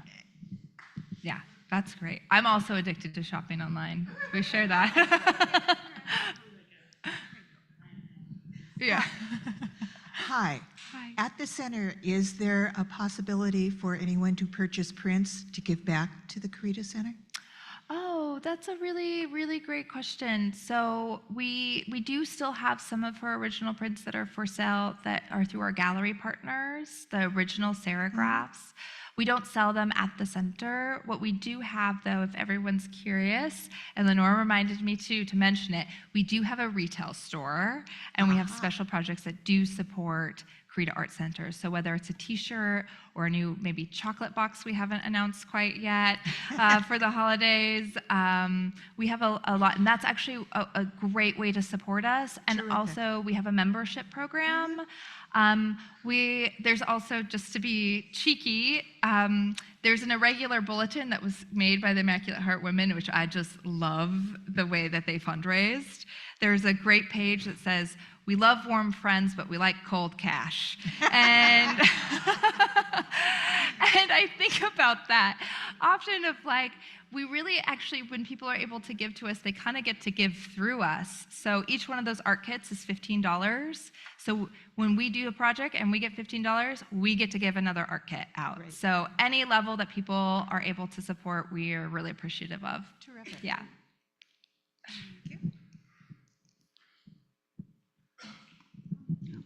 Yeah, that's great. I'm also addicted to shopping online. We share that. Yeah. Hi. Hi. At the center, is there a possibility for anyone to purchase prints to give back to the Corita Center? Oh, that's a really, really great question. So we do still have some of her original prints that are for sale that are through our gallery partners, the original serigraphs. We don't sell them at the center. What we do have, though, if everyone's curious, and Lenore reminded me too to mention it, we do have a retail store, and we have special projects that do support Corita Art Center. So whether it's a t-shirt or a new maybe chocolate box we haven't announced quite yet for the holidays, we have a lot, and that's actually a great way to support us. And Terrific. also we have a membership program. There's also, just to be cheeky, there's an irregular bulletin that was made by the Immaculate Heart Women, which I just love the way that they fundraised. There's a great page that says, "We love warm friends, but we like cold cash." And and I think about that often of like, we really actually, when people are able to give to us, they kind of get to give through us. So each one of those art kits is $15. So when we do a project and we get $15, we get to give another art kit out. Great. So any level that people are able to support, we are really appreciative of. Terrific. Yeah.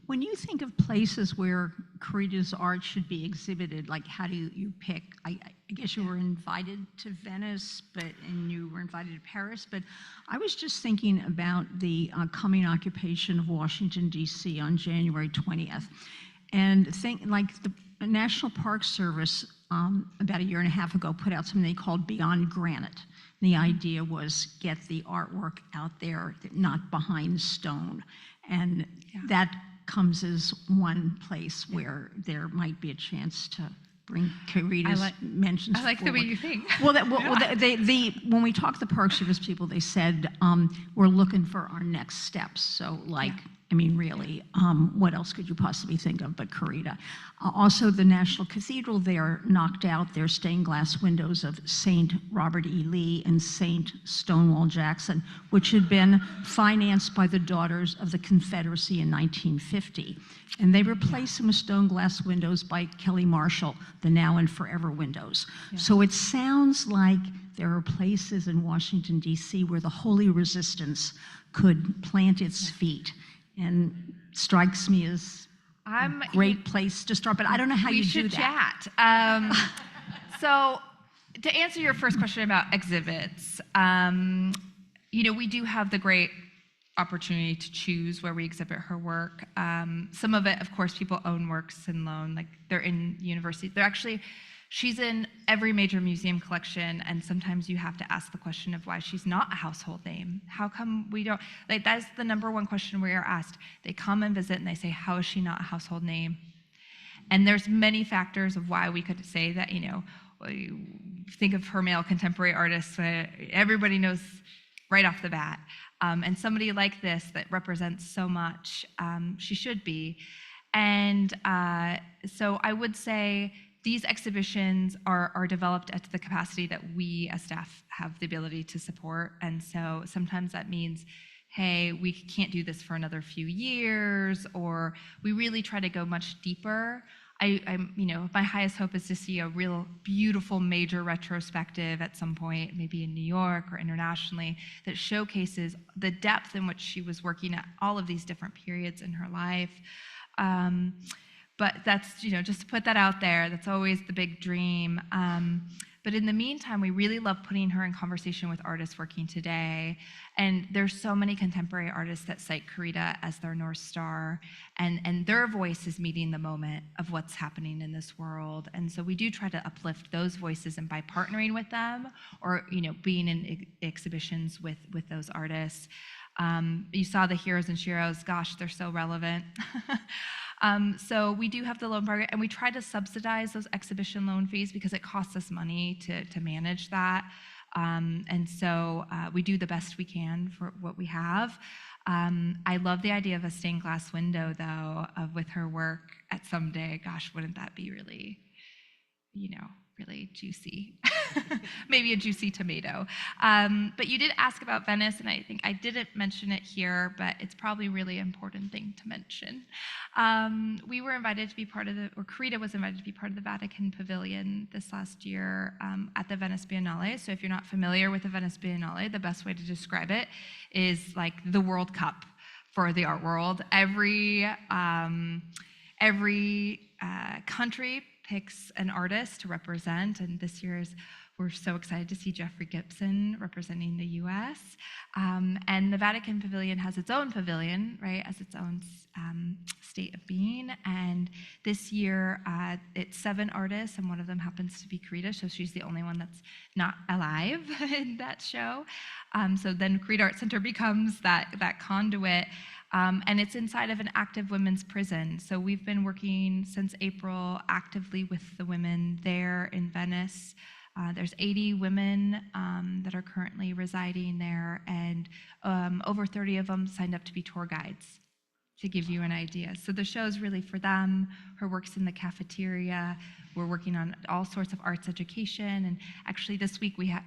When you think of places where Corita's art should be exhibited, like how do you pick? I guess you were invited to Venice, and you were invited to Paris, but I was just thinking about the coming occupation of Washington, D.C. on January 20th. And like the National Park Service about a year and a half ago put out something they called Beyond Granite. And the idea was get the artwork out there, not behind stone. And that comes as one place where there might be a chance to bring Corita's mentions I like the way forward. you think. Well, when we talked to the Park Service people, they said, we're looking for our next steps. So like, I mean, really, what else could you possibly think of but Corita? Also, the National Cathedral there knocked out their stained glass windows of St. Robert E. Lee and St. Stonewall Jackson, which had been financed by the Daughters of the Confederacy in 1950. And they replaced them with stone glass windows by Kelly Marshall, the now and forever windows. Yeah. So it sounds like there are places in Washington, D.C. where the Holy Resistance could plant its feet. And strikes me as a great place to start, but I don't know how you do that. We should chat. So to answer your first question about exhibits, we do have the great opportunity to choose where we exhibit her work. Some of it, of course, people own works and loan, like they're in universities. She's in every major museum collection, and sometimes you have to ask the question of why she's not a household name. How come we don't, like that's the number one question we are asked. They come and visit and they say, how is she not a household name? And there's many factors of why we could say that, you think of her male contemporary artists, everybody knows right off the bat. And somebody like this that represents so much, she should be. And so I would say, these exhibitions are developed at the capacity that we as staff have the ability to support. And so sometimes that means, hey, we can't do this for another few years, or we really try to go much deeper. I'm, my highest hope is to see a real beautiful major retrospective at some point, maybe in New York or internationally, that showcases the depth in which she was working at all of these different periods in her life. But that's, just to put that out there, that's always the big dream. But in the meantime, we really love putting her in conversation with artists working today. And there's so many contemporary artists that cite Corita as their North Star, and their voice is meeting the moment of what's happening in this world. And so we do try to uplift those voices, and by partnering with them or, being in exhibitions with those artists. You saw the Heroes and Sheroes, gosh, they're so relevant. So we do have the loan program, and we try to subsidize those exhibition loan fees because it costs us money to manage that. And so we do the best we can for what we have. I love the idea of a stained glass window, though, with her work at someday. Gosh, wouldn't that be really, really juicy? Maybe a juicy tomato. But you did ask about Venice, and I think I didn't mention it here, but it's probably a really important thing to mention. We were invited to be Corita was invited to be part of the Vatican Pavilion this last year at the Venice Biennale. So if you're not familiar with the Venice Biennale, the best way to describe it is like the World Cup for the art world. Every country picks an artist to represent, and this year's we're so excited to see Jeffrey Gibson representing the U.S. And the Vatican Pavilion has its own pavilion, right, as its own state of being. And this year, it's 7 artists, and one of them happens to be Corita, so she's the only one that's not alive in that show. So then Corita Art Center becomes that conduit. And it's inside of an active women's prison. So we've been working since April actively with the women there in Venice. There's 80 women that are currently residing there, and over 30 of them signed up to be tour guides, to give you an idea. So the show is really for them. Her work's in the cafeteria. We're working on all sorts of arts education. And actually this week we have,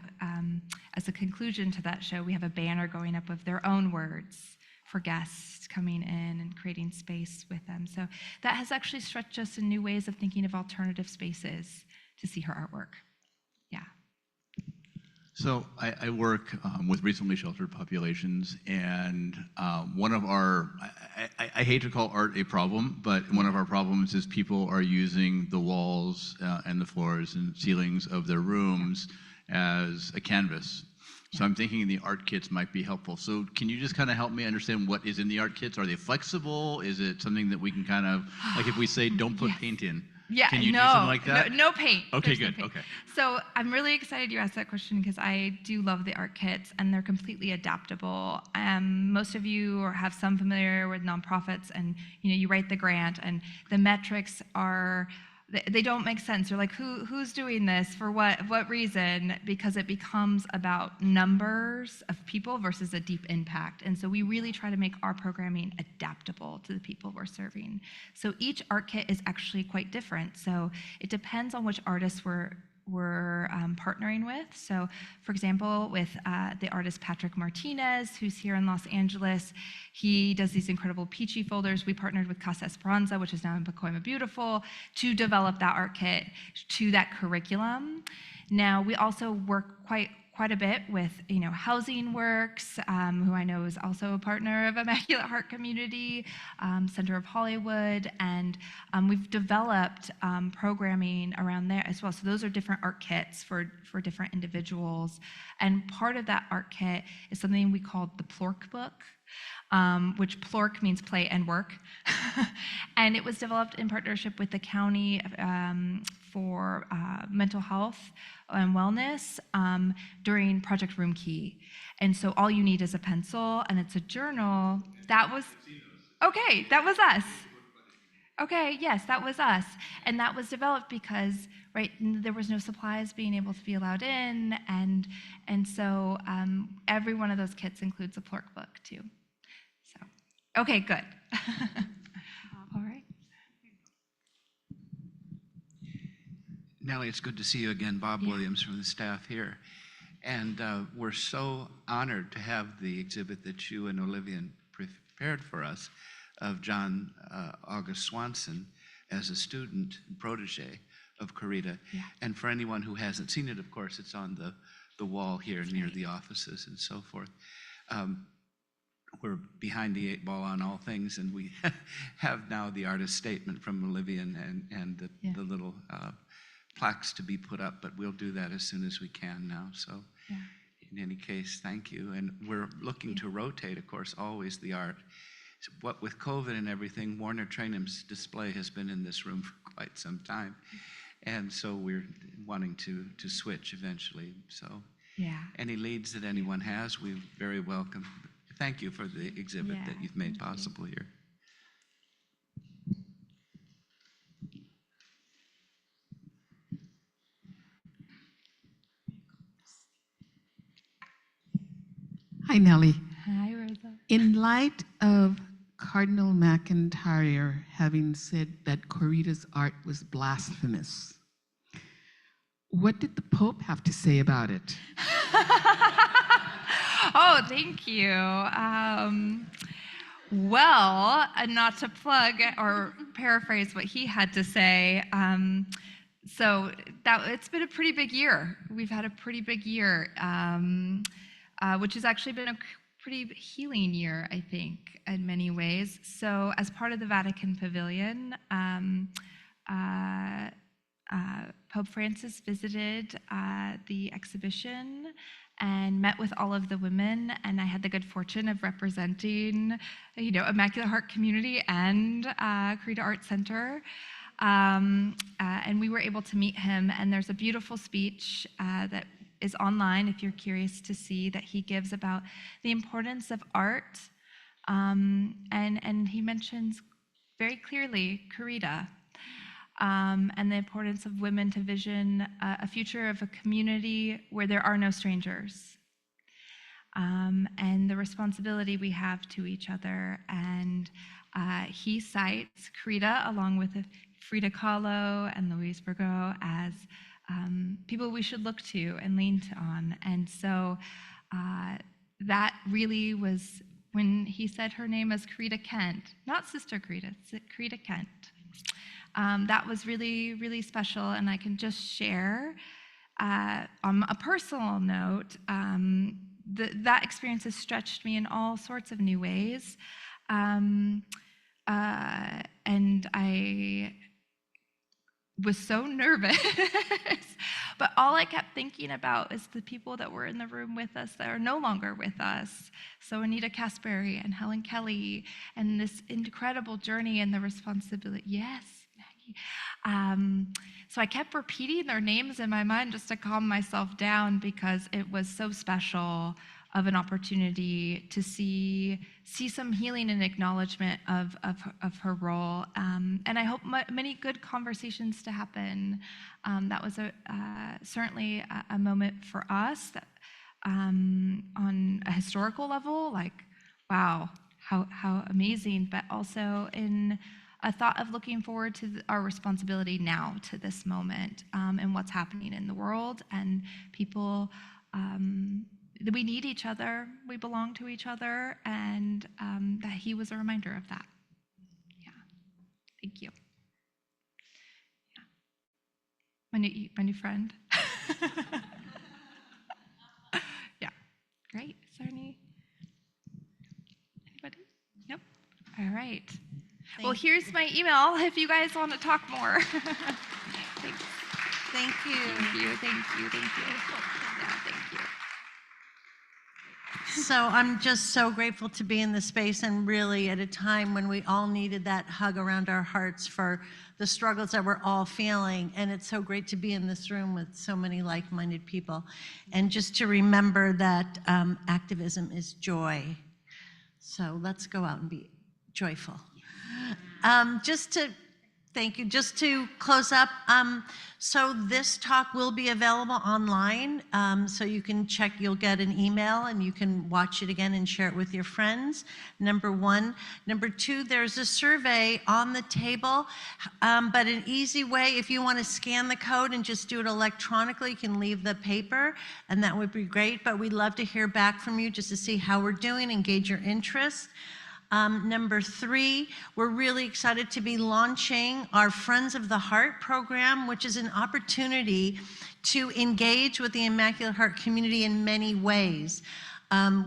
as a conclusion to that show, we have a banner going up of their own words for guests coming in and creating space with them. So that has actually stretched us in new ways of thinking of alternative spaces to see her artwork. Yeah. So I work with recently sheltered populations, and one of our, I hate to call art a problem, but one of our problems is people are using the walls and the floors and ceilings of their rooms as a canvas. So I'm thinking the art kits might be helpful. So can you just kind of help me understand what is in the art kits? Are they flexible? Is it something that we can kind of, like if we say don't put paint in, can you do something like that? No paint. Okay, There's good, no paint. okay. So I'm really excited you asked that question because I do love the art kits and they're completely adaptable. Most of you have some familiar with nonprofits, and you write the grant and the metrics are, they don't make sense. You're like, who's doing this for what reason? Because it becomes about numbers of people versus a deep impact. And so we really try to make our programming adaptable to the people we're serving. So each art kit is actually quite different. So it depends on which artists we're partnering with. So for example, with the artist Patrick Martinez, who's here in Los Angeles, he does these incredible peachy folders. We partnered with Casa Esperanza, which is now in Pacoima Beautiful, to develop that art kit to that curriculum. Now, we also work quite a bit with, Housing Works, who I know is also a partner of Immaculate Heart Community, Center of Hollywood, and we've developed programming around there as well. So those are different art kits for different individuals. And part of that art kit is something we call the Plork book, which Plork means play and work. And it was developed in partnership with the county for mental health and wellness during Project Room Key. And so all you need is a pencil, and it's a journal. That was us. Okay, yes, that was us. And that was developed because, right, there was no supplies being able to be allowed in, and so every one of those kits includes a Plork book too. So, okay, good. All right. Nellie, it's good to see you again. Bob Williams from the staff here. And we're so honored to have the exhibit that you and Olivia prepared for us of John August Swanson. as a student and protege of Corita. Yeah. And for anyone who hasn't seen it, of course, it's on the wall here near the offices and so forth. We're behind the 8 ball on all things, and we have now the artist statement from Olivia and the little plaques to be put up, but we'll do that as soon as we can now. So in any case, thank you. And we're looking to rotate, of course, always the art. So what with COVID and everything, Warner Trainham's display has been in this room for quite some time. And so we're wanting to switch eventually. So any leads that anyone has, we very welcome. Thank you for the exhibit that you've made possible here. Hi, Nellie. Hi, Rosa. In light of Cardinal McIntyre having said that Corita's art was blasphemous, what did the Pope have to say about it? Oh, thank you. Well, not to plug or paraphrase what he had to say, so it's been a pretty big year. We've had a pretty big year, which has actually been a pretty healing year, I think, in many ways. So as part of the Vatican Pavilion, Pope Francis visited the exhibition and met with all of the women, and I had the good fortune of representing, Immaculate Heart Community and Corita Art Center, and we were able to meet him, and there's a beautiful speech that is online if you're curious to see, that he gives about the importance of art, and he mentions very clearly Corita, and the importance of women to vision a future of a community where there are no strangers, and the responsibility we have to each other. And he cites Corita along with Frida Kahlo and Louise Bourgeois as people we should look to and lean on. And so that really was when he said her name is Corita Kent, not Sister Corita, it's Corita Kent. That was really, really special, and I can just share on a personal note, that experience has stretched me in all sorts of new ways, and I was so nervous, but all I kept thinking about is the people that were in the room with us that are no longer with us. So Anita Caspary and Helen Kelly, and this incredible journey and the responsibility. Yes, Maggie. So I kept repeating their names in my mind just to calm myself down, because it was so special of an opportunity to see some healing and acknowledgement of her role. And I hope many good conversations to happen. That was certainly a moment for us that, on a historical level, like, wow, how amazing, but also in a thought of looking forward to our responsibility now to this moment, and what's happening in the world, and people, we need each other, we belong to each other, and that he was a reminder of that. Yeah, thank you. Yeah. My new friend. Yeah, great. Is there anybody? Nope. All right. Well, here's my email if you guys want to talk more. Thanks. Thank you. Thank you. Yeah, thank you. So I'm just so grateful to be in this space, and really at a time when we all needed that hug around our hearts for the struggles that we're all feeling. And it's so great to be in this room with so many like-minded people. And just to remember that activism is joy. So let's go out and be joyful. Thank you. Just to close up, so this talk will be available online, so you can check, you'll get an email and you can watch it again and share it with your friends, number one. Number two, there's a survey on the table, but an easy way, if you want to scan the code and just do it electronically, you can leave the paper, and that would be great, but we'd love to hear back from you just to see how we're doing, engage your interest. Number 3, we're really excited to be launching our Friends of the Heart program, which is an opportunity to engage with the Immaculate Heart community in many ways.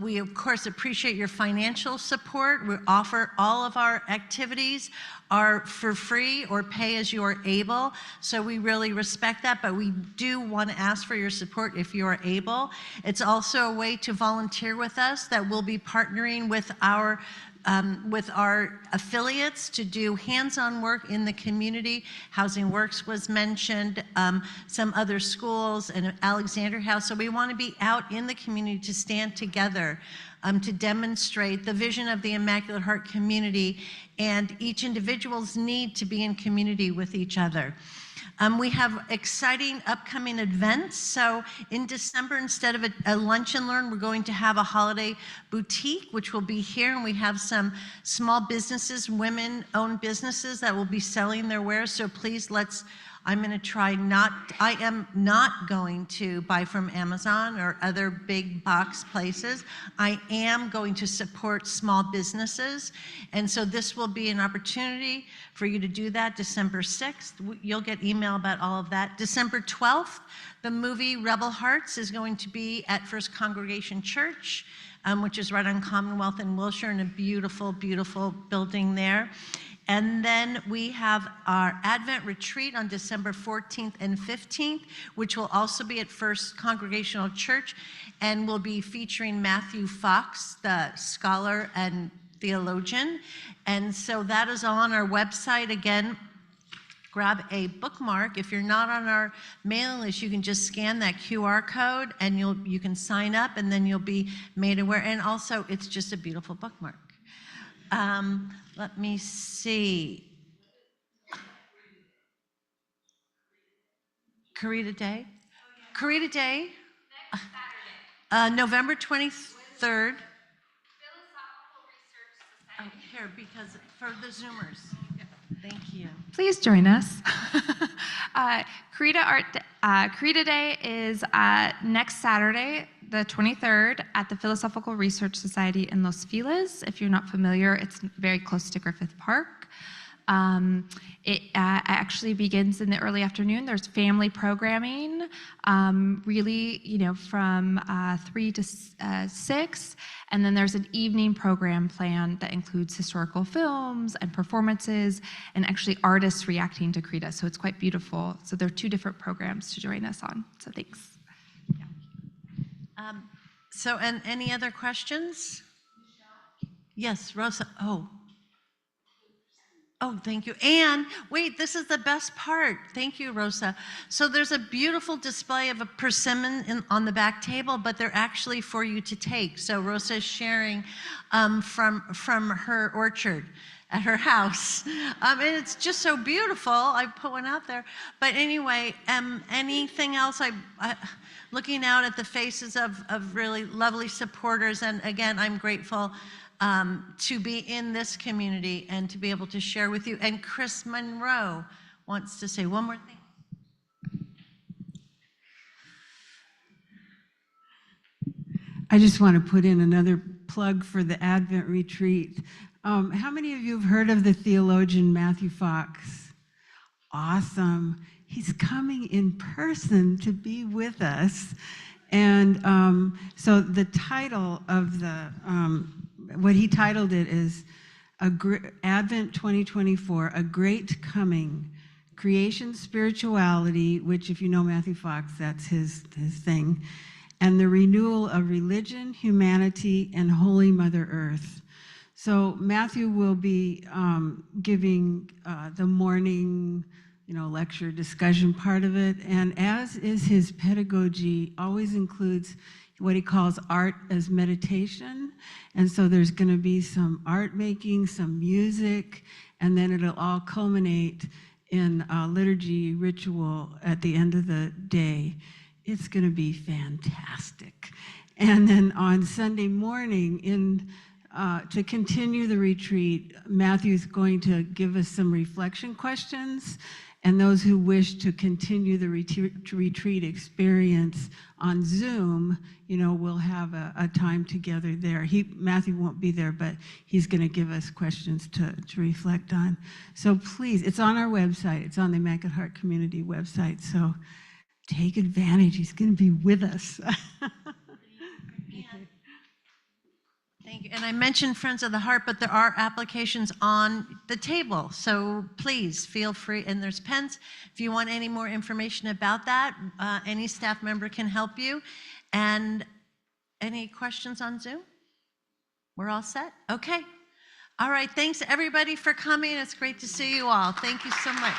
We, of course, appreciate your financial support. We offer all of our activities are for free or pay as you are able. So we really respect that, but we do want to ask for your support if you are able. It's also a way to volunteer with us that we'll be partnering with our affiliates to do hands-on work in the community. Housing Works was mentioned, some other schools, and Alexander House. So we want to be out in the community to stand together to demonstrate the vision of the Immaculate Heart community and each individual's need to be in community with each other. We have exciting upcoming events. So in December, instead of a lunch and learn, we're going to have a holiday boutique, which will be here. And we have some small businesses, women-owned businesses that will be selling their wares. So please I am not going to buy from Amazon or other big box places. I am going to support small businesses. And so this will be an opportunity for you to do that. December 6th, you'll get email about all of that. December 12th, the movie Rebel Hearts is going to be at First Congregation Church, which is right on Commonwealth in Wilshire, in a beautiful, beautiful building there. And then we have our Advent retreat on December 14th and 15th, which will also be at First Congregational Church, and will be featuring Matthew Fox, the scholar and theologian. And so that is on our website. Again, grab a bookmark. If you're not on our mailing list, you can just scan that QR code and you can sign up, and then you'll be made aware. And also, it's just a beautiful bookmark. Let me see. Corita Day? Corita Day? November 23rd. Oh, here, because for the Zoomers. Thank you. Please join us. Corita Day is next Saturday, the 23rd, at the Philosophical Research Society in Los Feliz. If you're not familiar, it's very close to Griffith Park. It actually begins in the early afternoon. There's family programming, really, from 3 to 6. And then there's an evening program plan that includes historical films and performances, and actually artists reacting to Corita. So it's quite beautiful. So there are 2 different programs to join us on. So thanks. And any other questions? Yes, Rosa. Oh, thank you. And wait, this is the best part. Thank you, Rosa. So there's a beautiful display of a persimmon on the back table, but they're actually for you to take. So Rosa is sharing from her orchard at her house. And it's just so beautiful. I put one out there. But anyway, anything else? Looking out at the faces of really lovely supporters. And again, I'm grateful to be in this community and to be able to share with you. And Chris Monroe wants to say one more thing. I just want to put in another plug for the Advent retreat. How many of you have heard of the theologian Matthew Fox? Awesome. He's coming in person to be with us. And so the title of what he titled it is Advent 2024, A Great Coming, Creation Spirituality, which if you know Matthew Fox, that's his thing, and the renewal of religion, humanity, and Holy Mother Earth. So Matthew will be giving the morning lecture discussion part of it, and as is his pedagogy, always includes what he calls art as meditation. And so there's going to be some art making, some music, and then it'll all culminate in a liturgy ritual at the end of the day. It's going to be fantastic. And then on Sunday morning, to continue the retreat, Matthew's going to give us some reflection questions, And those who wish to continue the retreat experience on Zoom, we'll have a time together there. Matthew won't be there, but he's going to give us questions to reflect on. So please, it's on our website. It's on the Immaculate Heart Community website. So take advantage. He's going to be with us. Thank you. And I mentioned Friends of the Heart, but there are applications on the table. So please feel free, and there's pens. If you want any more information about that, any staff member can help you. And any questions on Zoom? We're all set? Okay. All right. Thanks everybody for coming. It's great to see you all. Thank you so much.